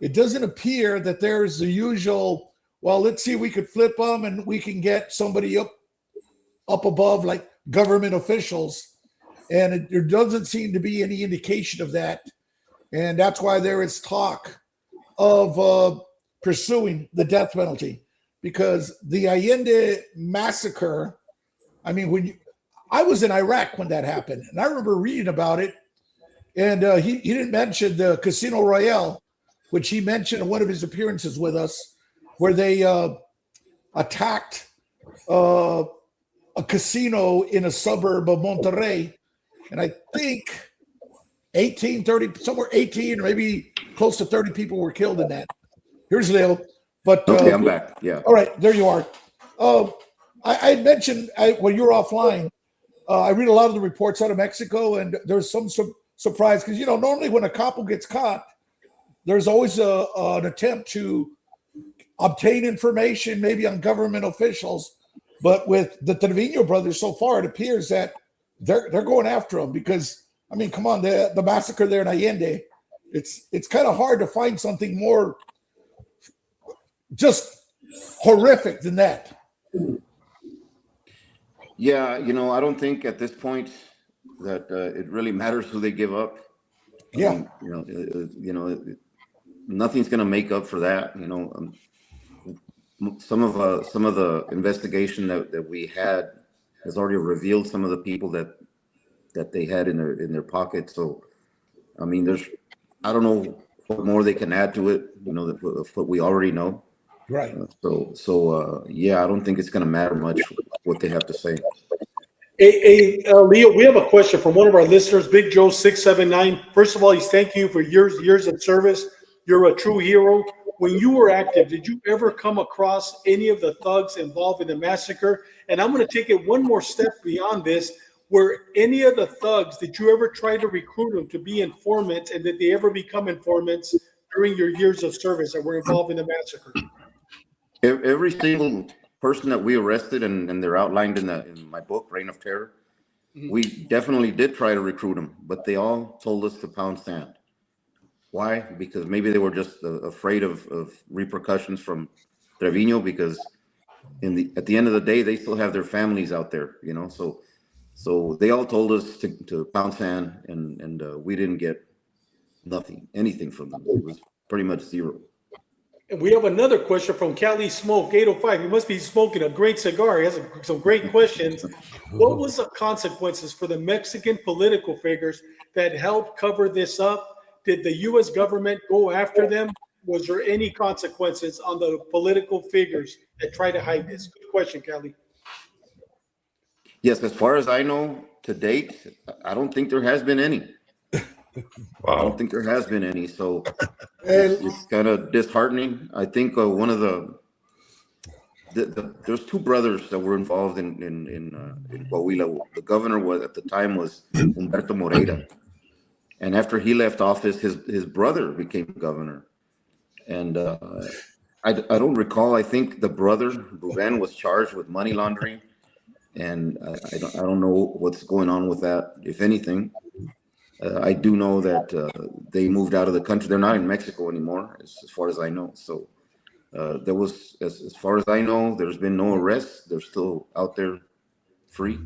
it doesn't appear that there's the usual, well, let's see if we could flip them and we can get somebody up above like government officials. and there doesn't seem to be any indication of that. And that's why there is talk of pursuing the death penalty, because the Allende Massacre, I mean, I was in Iraq when that happened, and I remember reading about it, and he didn't mention the Casino Royale, which he mentioned in one of his appearances with us, where they attacked a casino in a suburb of Monterrey, and I think 18, 30, somewhere 18 or maybe close to 30 people were killed in that. Here's Leo. But okay, I'm back. Yeah. All right, there you are. I mentioned when you were offline, I read a lot of the reports out of Mexico, and there's some surprise because, you know, normally when a couple gets caught, there's always an attempt to obtain information, maybe on government officials. But with the Trevino brothers, so far it appears that they're going after them because, I mean, come on, the massacre there in Allende, it's kind of hard to find something more just horrific than that. Yeah, you know, I don't think at this point that it really matters who they give up. Yeah, you know, nothing's going to make up for that. You know, some of the investigation that we had has already revealed some of the people that they had in their pocket. So, I mean, I don't know what more they can add to it. You know, what we already know. right. Yeah, I don't think it's going to matter much what they have to say. Hey, Leo, we have a question from one of our listeners, Big Joe 679. First of all, he's thanking you for years of service. You're a true hero. When you were active, did you ever come across any of the thugs involved in the massacre? And I'm going to take it one more step beyond this. Were any of the thugs, did you ever try to recruit them to be informants, and did they ever become informants during your years of service that were involved in the massacre? Every single person that we arrested, and they're outlined in my book, Reign of Terror, we definitely did try to recruit them, but they all told us to pound sand. Why? Because maybe they were just afraid of repercussions from Trevino, because at the end of the day, they still have their families out there, you know. So they all told us to pound sand, and we didn't get anything from them. It was pretty much zero. And we have another question from Cali Smoke 805. He must be smoking a great cigar. He has some great questions. What was the consequences for the Mexican political figures that helped cover this up? Did the U.S. government go after them? Was there any consequences on the political figures that tried to hide this? Good question, Cali. Yes, as far as I know, to date, I don't think there has been any. Wow. I don't think there has been any. So it's kind of disheartening. I think one of there's two brothers that were involved in Coahuila. The governor at the time was Humberto Moreira. And after he left office, his brother became governor. And I don't recall. I think the brother, Ruben, was charged with money laundering. And I don't know what's going on with that, if anything. I do know that they moved out of the country. They're not in Mexico anymore, as far as I know. So there was, as far as I know, there's been no arrests. They're still out there free.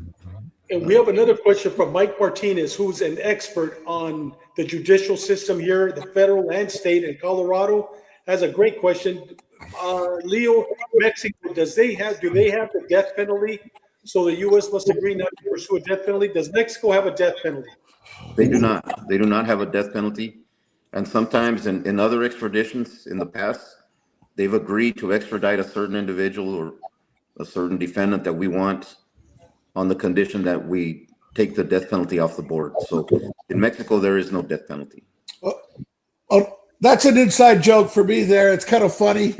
And we have another question from Mike Martinez, who's an expert on the judicial system here, the federal and state in Colorado. Has a great question. Leo, Mexico, do they have the death penalty? So the U.S. must agree not to pursue a death penalty. Does Mexico have a death penalty? They do not. They do not have a death penalty. And sometimes in other extraditions in the past, they've agreed to extradite a certain individual or a certain defendant that we want on the condition that we take the death penalty off the board. So in Mexico, there is no death penalty. That's an inside joke for me there. It's kind of funny.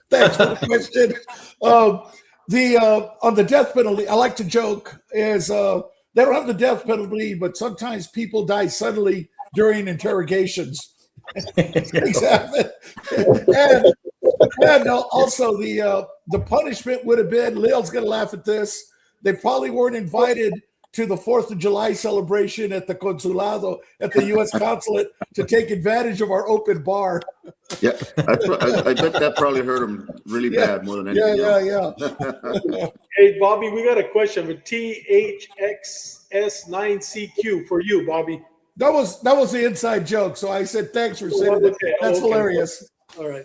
Thanks for the question. On the death penalty, I like to joke is they don't have the death penalty, but sometimes people die suddenly during interrogations. Exactly. And also the punishment would have been, Leo's going to laugh at this, they probably weren't invited to the 4th of July celebration at the consulado, at the U.S. consulate, to take advantage of our open bar. Yeah, I bet that probably hurt him really bad more than anything else. Yeah. Hey, Bobby, we got a question with THXS9CQ for you, Bobby. That was the inside joke. So I said, thanks for saying that. Okay, That's okay. hilarious. All right.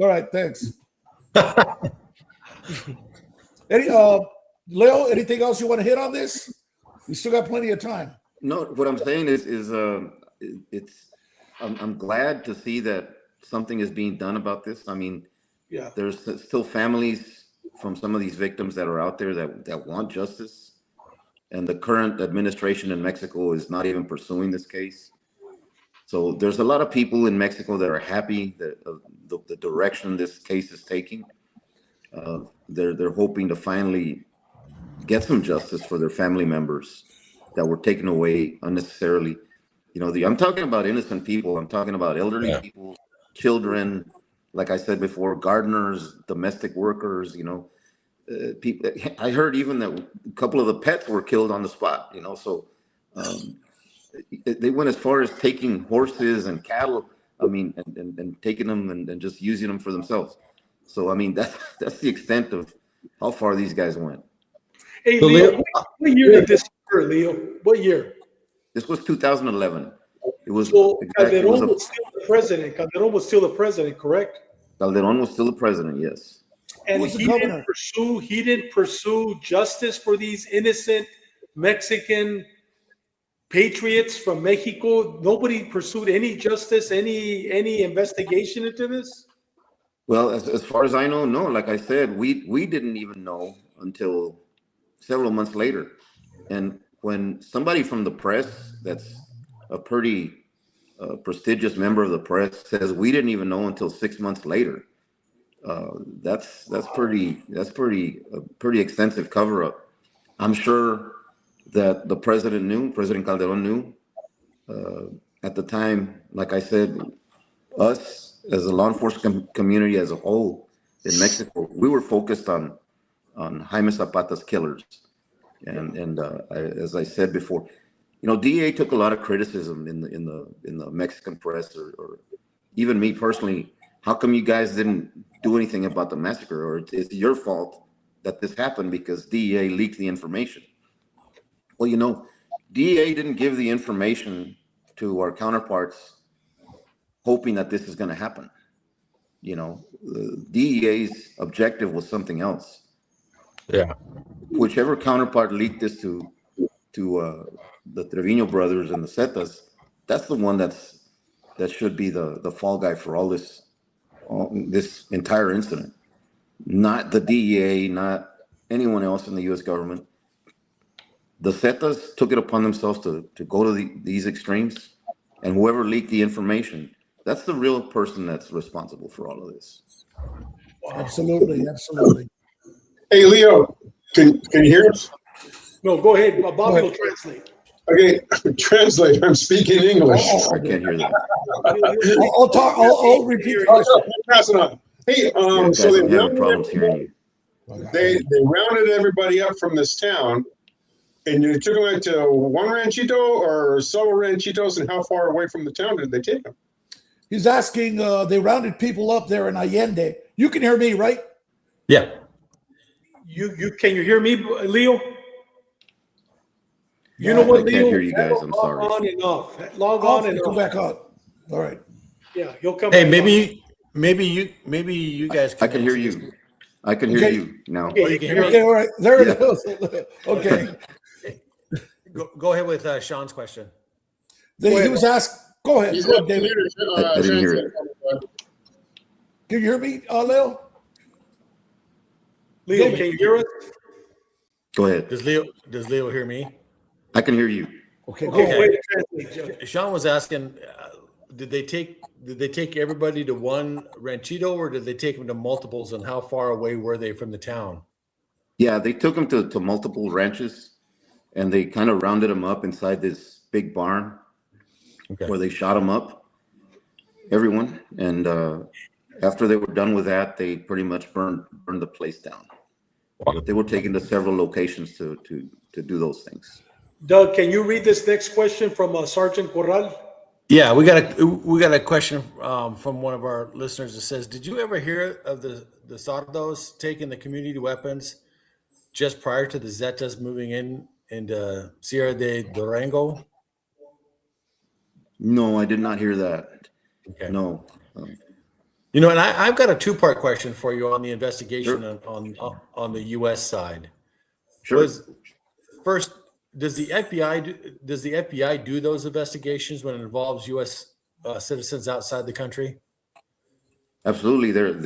All right, thanks. Leo, anything else you want to hit on this? We still got plenty of time. No, what I'm saying is I'm glad to see that something is being done about this. I mean, Yeah. there's still families from some of these victims that are out there that want justice, and the current administration in Mexico is not even pursuing this case. So there's a lot of people in Mexico that are happy that the direction this case is taking. They're hoping to finally get some justice for their family members that were taken away unnecessarily. You know, I'm talking about innocent people. I'm talking about elderly people, children, like I said before, gardeners, domestic workers, you know, people. I heard even that a couple of the pets were killed on the spot, you know, so they went as far as taking horses and cattle, I mean, and taking them and just using them for themselves. So, I mean, that's the extent of how far these guys went. Hey, Leo, what year did this occur, Leo? What year? This was 2011. It was. So Calderon was still the president. Calderon was still the president, correct? Calderon was still the president, yes. And Who was the he governor? didn't pursue justice for these innocent Mexican patriots from Mexico. Nobody pursued any justice, any investigation into this. Well, as far as I know, no. Like I said, we didn't even know until several months later. And when somebody from the press, that's a pretty prestigious member of the press, says we didn't even know until 6 months later, that's pretty extensive cover up. I'm sure that the president knew, President Calderon knew at the time. Like I said, us as a law enforcement community as a whole in Mexico, we were focused on Jaime Zapata's killers, and as I said before, you know, DEA took a lot of criticism in the Mexican press, or even me personally. How come you guys didn't do anything about the massacre, or it's your fault that this happened because DEA leaked the information? Well, you know, DEA didn't give the information to our counterparts hoping that this is going to happen. You know, the DEA's objective was something else. Yeah. Whichever counterpart leaked this to the Trevino brothers and the ZETAS, that's the one that should be the fall guy for all this entire incident. Not the DEA, not anyone else in the U.S. government. The ZETAS took it upon themselves to go to these extremes, and whoever leaked the information, that's the real person that's responsible for all of this. Absolutely, absolutely. Hey, Leo, can you hear us? No, go ahead. Bobby will translate. Okay, translate. I'm speaking English. I can't hear that. I'll talk. I'll repeat the question. Pass it on. Hey, Yeah, so guys, I'm having problems hearing you. they rounded everybody up from this town, and you took them out to one ranchito or several ranchitos, and how far away from the town did they take them? He's asking. They rounded people up there in Allende. You can hear me, right? Yeah. Can you hear me, Leo? You know what, I Leo? can't hear you guys. I'm sorry. Log on and off. Log I'll on and come off. back on. All right. Yeah, he'll come. Hey, back maybe you guys. I can hear you. I can hear Okay. you now. Okay. Oh, you can hear me? Okay. All right. There it is. Okay. Go ahead with Sean's question. He was asked. Go ahead. Go ahead, David. I didn't hear it. Can you hear me, Leo? Leo, can you hear us? Go ahead. Does Leo hear me? I can hear you. Okay. Go Okay, ahead. wait to translate, Joe. Sean was asking, did they take everybody to one ranchito, or did they take them to multiples, and how far away were they from the town? Yeah, they took them to multiple ranches, and they kind of rounded them up inside this big barn where they shot them up, everyone. And after they were done with that, they pretty much burned the place down. But they were taken to several locations to do those things. Doug, can you read this next question from Sergeant Corral? Yeah, we got a question from one of our listeners that says, "Did you ever hear of the Sardos taking the community weapons just prior to the Zetas moving in into Sierra de Durango?" No, I did not hear that. Okay. No. You know, and I've got a two-part question for you on the investigation Sure. on the U.S. side. Sure. First, does the FBI do those investigations when it involves U.S. Citizens outside the country? Absolutely. That's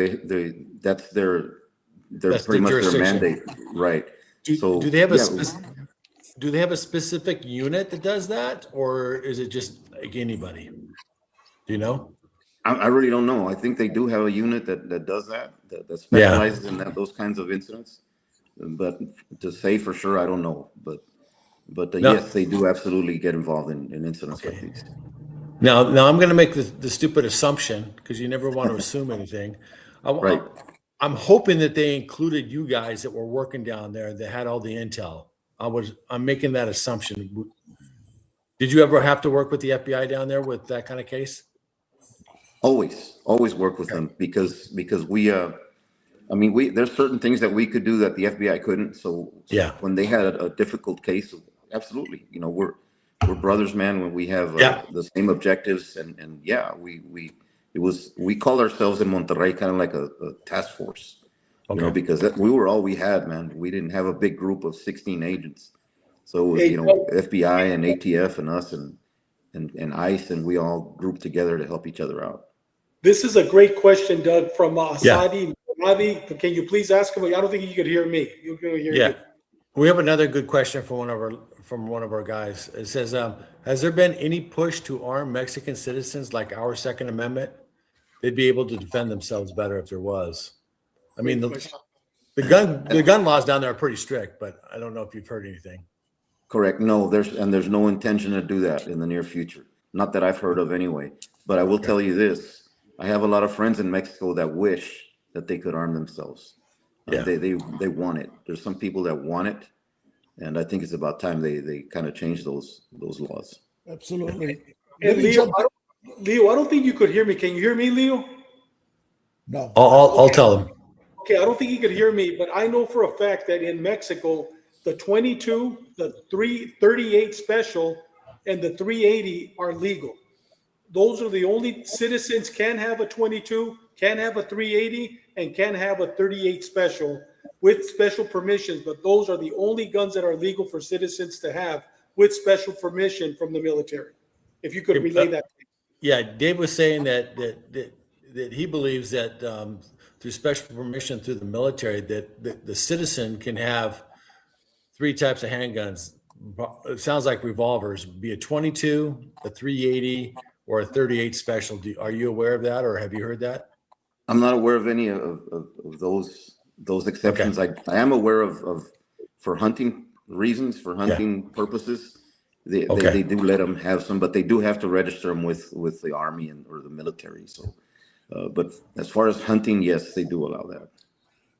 pretty much their mandate, right? Do they have do they have a specific unit that does that, or is it just like anybody? Do you know? I really don't know. I think they do have a unit that does that specializes in those kinds of incidents. But to say for sure, I don't know. But No. yes, they do absolutely get involved in incidents like these. Now I'm going to make the stupid assumption, because you never want to assume anything. Right. I'm hoping that they included you guys that were working down there that had all the intel. I'm making that assumption. Did you ever have to work with the FBI down there with that kind of case? Always work with them because we there's certain things that we could do that the FBI couldn't. So Yeah. when they had a difficult case, absolutely, we're brothers, man. When we have the same objectives, and yeah, we called ourselves in Monterrey kind of like a task force, because we were all we had, man. We didn't have a big group of 16 agents, so it was, FBI and ATF and us and ICE, and we all grouped together to help each other out. This is a great question, Doug, from Asadi. Can you please ask him? I don't think you could hear me. You can hear you. We have another good question from one of our guys. It says, has there been any push to arm Mexican citizens like our Second Amendment? They'd be able to defend themselves better if there was. I mean, the gun laws down there are pretty strict, but I don't know if you've heard anything. Correct. No, there's no intention to do that in the near future. Not that I've heard of anyway. But I will tell you this: I have a lot of friends in Mexico that wish that they could arm themselves. They want it. There's some people that want it, and I think it's about time they kind of change those laws. Absolutely. And Leo, I don't think you could hear me. Can you hear me, Leo? No. I'll tell them. Okay, I don't think you could hear me, but I know for a fact that in Mexico, the 22, the 38 special, and the 380 are legal. Those are the only citizens can have a 22, can have a 380, and can have a 38 special with special permissions. But those are the only guns that are legal for citizens to have with special permission from the military. If you could relay that. Yeah, Dave was saying that he believes that through special permission through the military, that the citizen can have 3 types of handguns. It sounds like revolvers, be a 22, a 380, or a 38 special. Are you aware of that, or have you heard that? I'm not aware of any of those exceptions. I am aware of for hunting reasons, for hunting purposes. They do let them have some, but they do have to register them with the Army or the military. So, but as far as hunting, yes, they do allow that.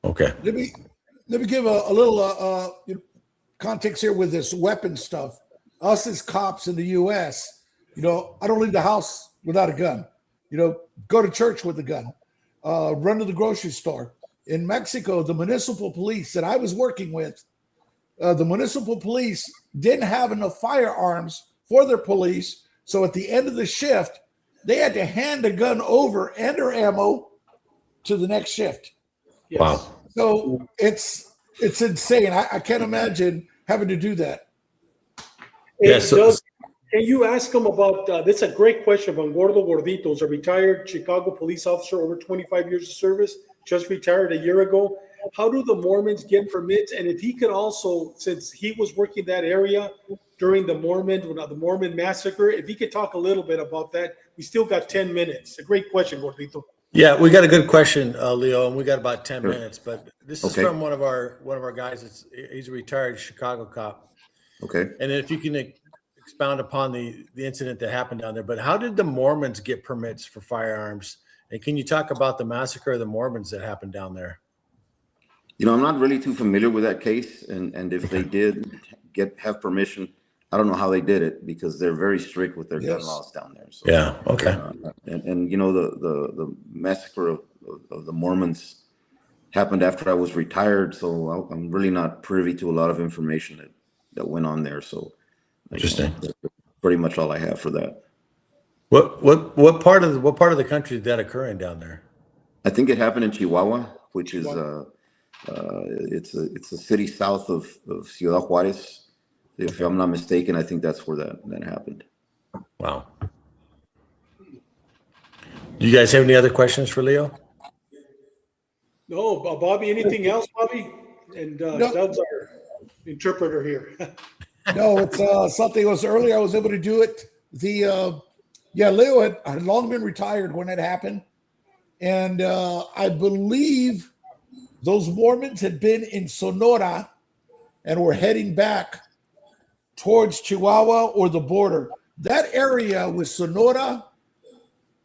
Okay. Let me give a little context here with this weapon stuff. Us as cops in the U.S., I don't leave the house without a gun. Go to church with a gun. Run to the grocery store. In Mexico, the municipal police that I was working with, the municipal police didn't have enough firearms for their police. So at the end of the shift, they had to hand a gun over and their ammo to the next shift. Yes. Wow. So it's insane. I can't imagine having to do that. Hey, Doug, can you ask him about this? Is a great question from Gordo Gorditos, a retired Chicago police officer, over 25 years of service, just retired a year ago. How do the Mormons get permits? And if he could also, since he was working that area during the Mormon massacre, if he could talk a little bit about that. We still got 10 minutes. A great question, Gordito. Yeah, we got a good question, Leo, and we got about 10 minutes. But this is from one of our guys. He's a retired Chicago cop. Okay. And if you can expound upon the incident that happened down there. But how did the Mormons get permits for firearms? And can you talk about the massacre of the Mormons that happened down there? I'm not really too familiar with that case, and if they did have permission, I don't know how they did it because they're very strict with their gun Yes. laws down there. So, Yeah. Okay. and you know, the massacre of the Mormons happened after I was retired. So I'm really not privy to a lot of information that went on there. So Interesting. that's pretty much all I have for that. What part of the country did that occur in down there? I think it happened in Chihuahua, which is it's a city south of Ciudad Juarez. If I'm not mistaken, I think that's where that happened. Wow. Do you guys have any other questions for Leo? No, Bobby, anything else, Bobby? And Doug's our interpreter here. No, it's something was earlier. I was able to do it. Leo had long been retired when it happened. And I believe those Mormons had been in Sonora and were heading back towards Chihuahua or the border. That area with Sonora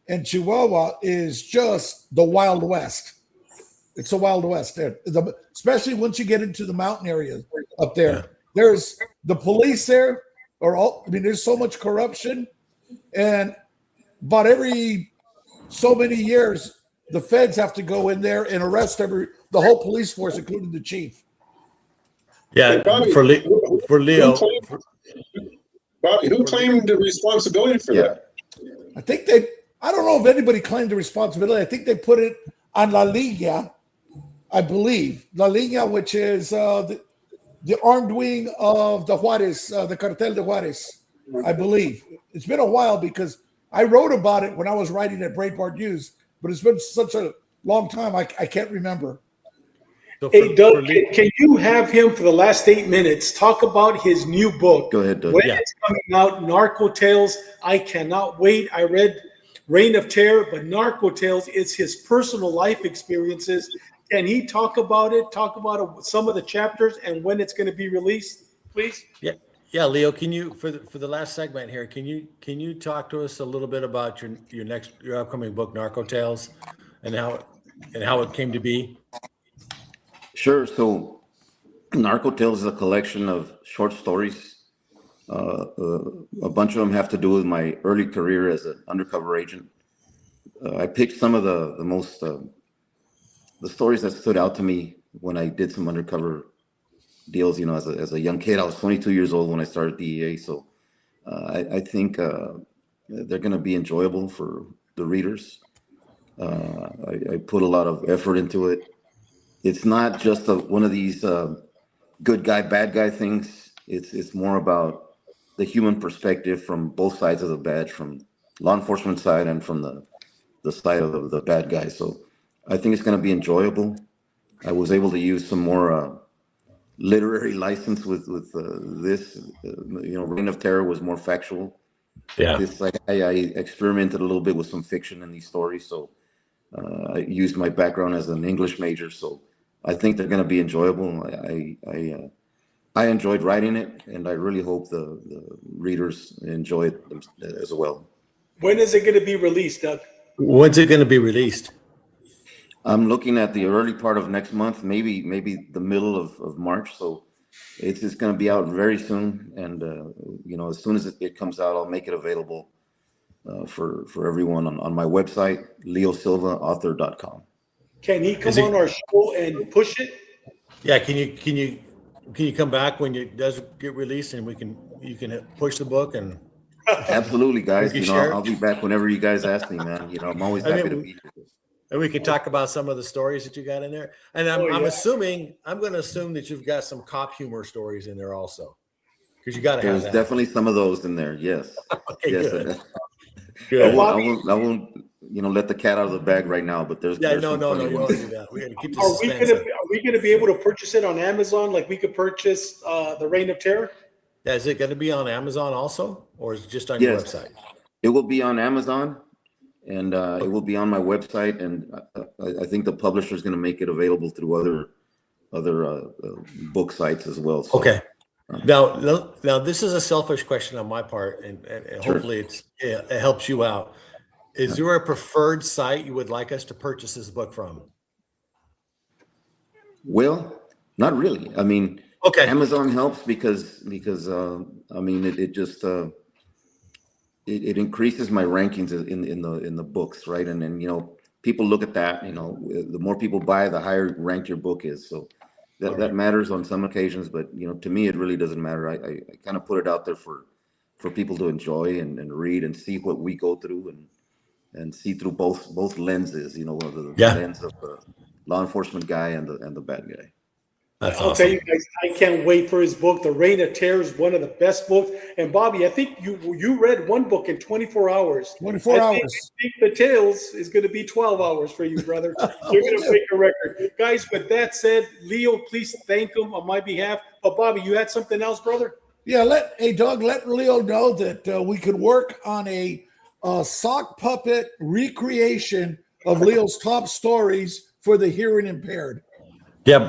and Chihuahua is just the Wild West. It's the Wild West there, especially once you get into the mountain areas up there. Yeah. There's the police there, there's so much corruption, and about every so many years, the feds have to go in there and arrest the whole police force, including the chief. Yeah, Bobby, for Leo. Bobby, who claimed the responsibility for that? I don't know if anybody claimed the responsibility. I think they put it on La Liga, I believe. La Liga, which is the armed wing of the Juarez, the Cartel de Juarez, I believe. It's been a while because I wrote about it when I was writing at Breitbart News, but it's been such a long time, I can't remember. So Hey, Doug, can you have him for the last 8 minutes talk about his new book? Go ahead, Doug. When it's coming out, Narco Tales. I cannot wait. I read Reign of Terror, but Narco Tales is his personal life experiences. Can he talk about it? Talk about some of the chapters and when it's going to be released, please? Yeah, Leo, can you for the last segment here? Can you talk to us a little bit about your upcoming book, Narco Tales, and how it came to be? Sure. So, Narco Tales is a collection of short stories. A bunch of them have to do with my early career as an undercover agent. I picked some of the most the stories that stood out to me when I did some undercover deals. You know, as a young kid, I was 22 years old when I started DEA. So, I think they're going to be enjoyable for the readers. I put a lot of effort into it. It's not just one of these good guy, bad guy things. It's more about the human perspective from both sides of the badge, from law enforcement side and from the side of the bad guy. So I think it's going to be enjoyable. I was able to use some more literary license with this. Reign of Terror was more factual. Yeah. I experimented a little bit with some fiction in these stories. So I used my background as an English major. So I think they're going to be enjoyable. I enjoyed writing it, and I really hope the readers enjoy it as well. When is it going to be released, Doug? When's it going to be released? I'm looking at the early part of next month, maybe the middle of March. So it's going to be out very soon, and as soon as it comes out, I'll make it available for everyone on my website, leosilvaauthor.com. Can he come on our show and push it? Yeah, can you come back when it does get released, and you can push the book? And absolutely, guys. Share I'll be back whenever you guys ask me, man. I'm always happy to be here. And we can talk about some of the stories that you got in there. And I'm going to assume that you've got some cop humor stories in there also, because you got to have There's that. definitely some of those in there. Yes. Okay, yes. good. I won't let the cat out of the bag right now, but there's no, some you funny don't ones. do that. We got to keep the Are suspense. we going to be able to purchase it on Amazon like we could purchase the Reign of Terror? Yeah, is it going to be on Amazon also, or is it just on your website? It will be on Amazon, and it will be on my website, and I think the publisher is going to make it available through other book sites as well. So, okay. Now, this is a selfish question on my part, and Sure. hopefully it helps you out. Is there a preferred site you would like us to purchase this book from? Well, not really. I mean, Okay. Amazon helps because I mean it just it increases my rankings in the books, right? And then people look at that. The more people buy, the higher ranked your book is. So that matters on some occasions, but to me it really doesn't matter. I kind of put it out there for people to enjoy and read and see what we go through and see through both lenses. The lens of the law enforcement guy and the bad guy. That's I'll awesome. tell you guys, I can't wait for his book. The Reign of Terror is one of the best books. And Bobby, I think you read one book in 24 hours. 24 hours. I think the Tales is going to be 12 hours for you, brother. You're going to break a record. Guys, with that said, Leo, please thank him on my behalf. But Bobby, you had something else, brother? Yeah, let Leo know that we could work on a sock puppet recreation of Leo's top stories for the hearing impaired. Yeah,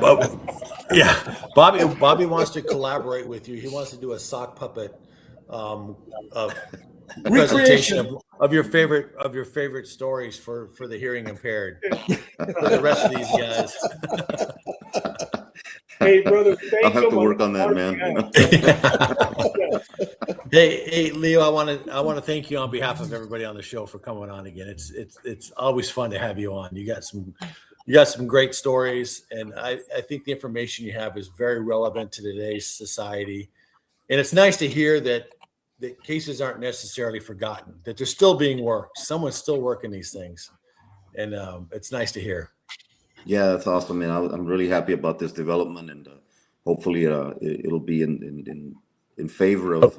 Bobby wants to collaborate with you. He wants to do a sock puppet presentation of your favorite stories for the hearing impaired. For the rest of these guys. Hey, brother, I'll have to work on that, man. Hey, Leo, I want to thank you on behalf of everybody on the show for coming on again. It's always fun to have you on. You got some great stories, and I think the information you have is very relevant to today's society. And it's nice to hear that cases aren't necessarily forgotten, that they're still being worked. Someone's still working these things, and it's nice to hear. Yeah, that's awesome, man. I'm really happy about this development, and hopefully it'll be in favor of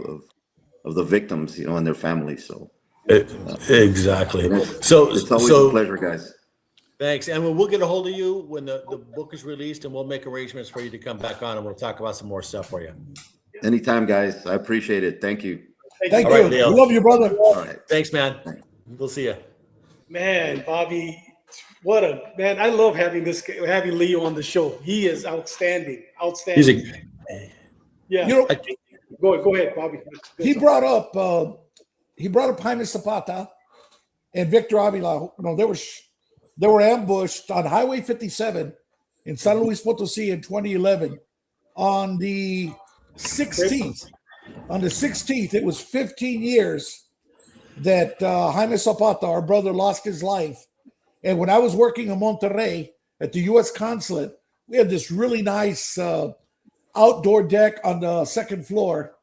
the victims, and their families. So exactly. It's always a pleasure, guys. Thanks. And we'll get a hold of you when the book is released, and we'll make arrangements for you to come back on, and we'll talk about some more stuff for you. Anytime, guys. I appreciate it. Thank you. Thank All you. right, Leo. We love you, brother. All right. Thanks, man. We'll see you. Man, Bobby, I love having Leo on the show. He is outstanding. Outstanding. You know, Go ahead, Bobby. he brought up Jaime Zapata and Victor Avila. They were ambushed on Highway 57 in San Luis Potosí in 2011 on the 16th. On the 16th, it was 15 years that Jaime Zapata, our brother, lost his life. And when I was working in Monterrey at the U.S. consulate, we had this really nice outdoor deck on the second floor.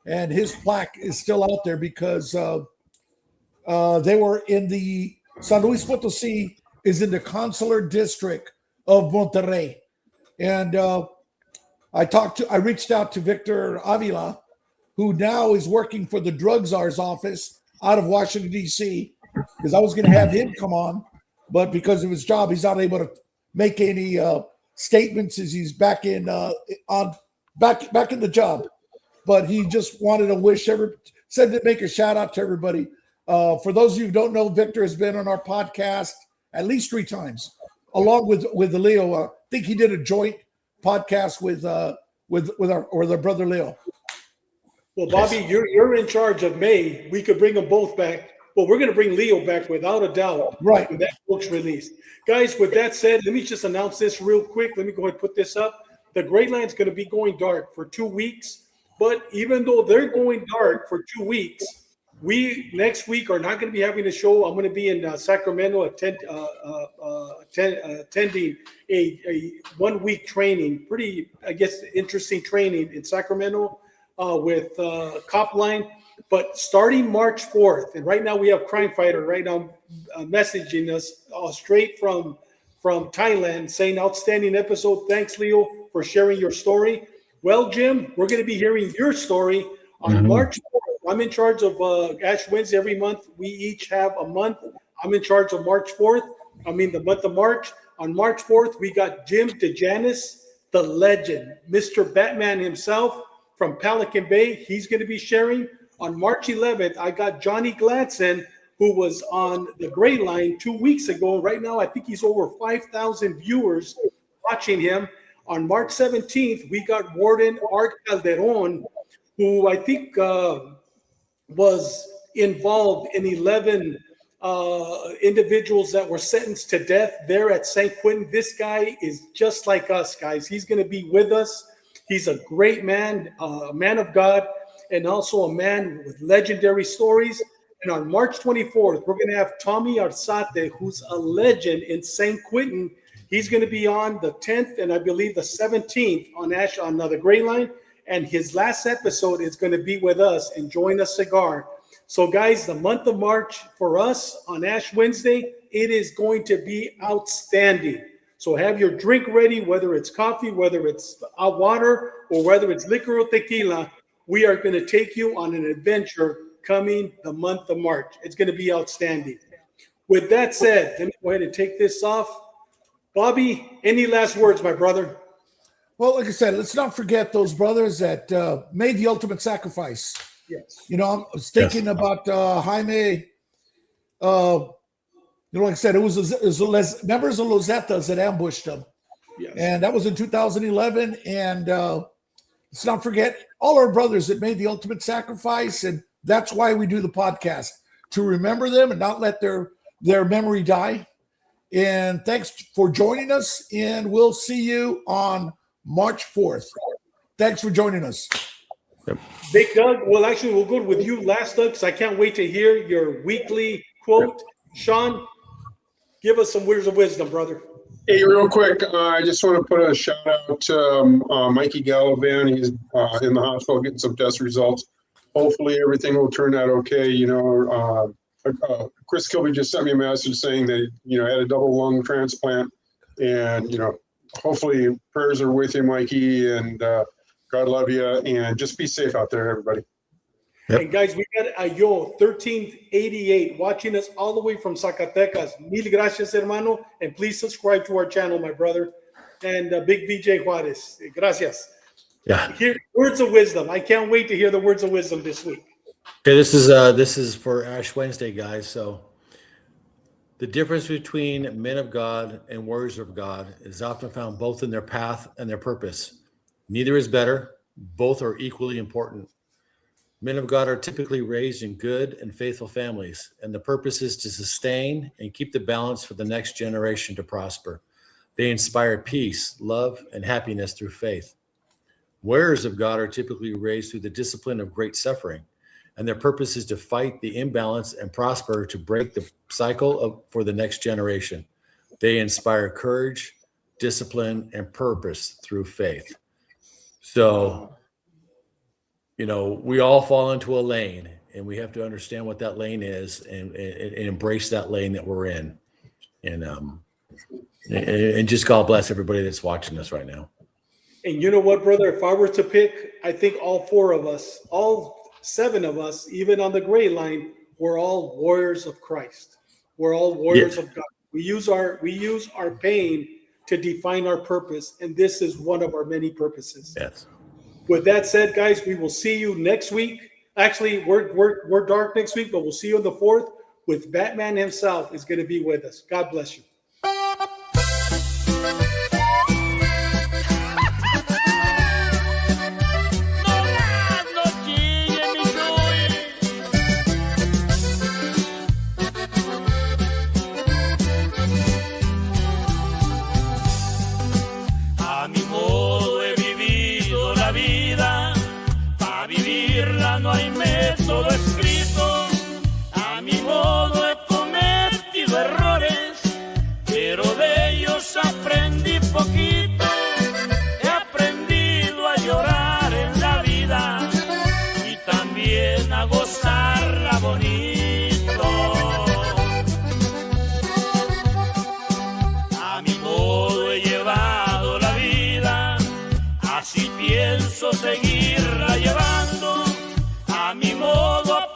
And his plaque is still out there because they were in the San Luis Potosí is in the consular district of Monterrey. And I reached out to Victor Avila, who now is working for the drug czar's office out of Washington, D.C., because I was going to have him come on, but because of his job, he's not able to make any statements as he's back in back in the job. But he just wanted to said to make a shout out to everybody. For those of you who don't know, Victor has been on our podcast at least 3 times, along with the Leo. I think he did a joint podcast with their brother Leo. Well, Bobby, you're in charge of May. We could bring them both back. Well, we're going to bring Leo back without a doubt. Right. When that book's released. Guys, with that said, let me just announce this real quick. Let me go ahead and put this up. The Great Land's going to be going dark for 2 weeks. But even though they're going dark for 2 weeks, we next week are not going to be having a show. I'm going to be in Sacramento attending a 1 week training, pretty, I guess, interesting training in Sacramento with Copline. But starting March 4th, and right now we have Crime Fighter right now messaging us straight from Thailand saying, outstanding episode. Thanks, Leo, for sharing your story. Well, Jim, we're going to be hearing your story on March 4th. I'm in charge of Ash Wednesday every month. We each have a month. I'm in charge of March 4th. The month of March. On March 4th, we got Jim DeJanis, the legend, Mr. Batman himself from Pelican Bay. He's going to be sharing. On March 11th, I got Johnny Gladson, who was on the Gray Line 2 weeks ago. Right now, I think he's over 5,000 viewers watching him. On March 17th, we got Warden Art Calderon, who I think was involved in 11 individuals that were sentenced to death there at San Quentin. This guy is just like us, guys. He's going to be with us He's a great man, a man of God, and also a man with legendary stories. And on March 24th, we're going to have Tommy Arzate, who's a legend in St. Quentin. He's going to be on the 10th and I believe the 17th on the Gray Line. And his last episode is going to be with us, enjoying a cigar. So, guys, the month of March for us on Ash Wednesday, it is going to be outstanding. So have your drink ready, whether it's coffee, whether it's water, or whether it's liquor or tequila. We are going to take you on an adventure coming the month of March. It's going to be outstanding. With that said, let me go ahead and take this off. Bobby, any last words, my brother? Well, like I said, let's not forget those brothers that made the ultimate sacrifice. Yes. You know, I was thinking about Jaime. You know, like I said, it was members of Los Zetas that ambushed them. Yes. And that was in 2011. And let's not forget all our brothers that made the ultimate sacrifice. And that's why we do the podcast, to remember them and not let their memory die. And thanks for joining us. And we'll see you on March 4th. Thanks for joining us. Big Doug, well, actually, we'll go with you last, Doug, because I can't wait to hear your weekly quote. Sean, give us some words of wisdom, brother. Hey, real quick, I just want to put a shout out to Mikey Gallivan. He's in the hospital getting some test results. Hopefully everything will turn out okay. You know, Chris Kilby just sent me a message saying that, you know, had a double lung transplant. And, you know, hopefully prayers are with you, Mikey, and God love you. And just be safe out there, everybody. Yep. And guys, we got Ayo 1388 watching us all the way from Zacatecas. Mil gracias, hermano. And please subscribe to our channel, my brother. And Big VJ Juarez. Gracias. Yeah. Here, words of wisdom. I can't wait to hear the words of wisdom this week. Okay, this is for Ash Wednesday, guys. So the difference between men of God and warriors of God is often found both in their path and their purpose. Neither is better. Both are equally important. Men of God are typically raised in good and faithful families, and the purpose is to sustain and keep the balance for the next generation to prosper. They inspire peace, love, and happiness through faith. Warriors of God are typically raised through the discipline of great suffering, and their purpose is to fight the imbalance and prosper to break the cycle for the next generation. They inspire courage, discipline, and purpose through faith. So, you know, we all fall into a lane, and we have to understand what that lane is and embrace that lane that we're in. And just God bless everybody that's watching us right now. And you know what, brother? If I were to pick, I think all four of us, all seven of us, even on the Gray Line, we're all warriors of Christ. We're all warriors of God. We use our pain to define our purpose, and this is one of our many purposes. Yes. With that said, guys, we will see you next week. Actually, we're dark next week, but we'll see you on the 4th with Batman himself is going to be with us. God bless you. No hay método escrito, a mi modo he cometido errores, pero de ellos aprendí poquito. He aprendido a llorar en la vida y también a gozarla bonito. A mi modo he llevado la vida, así pienso seguirla llevando. A mi modo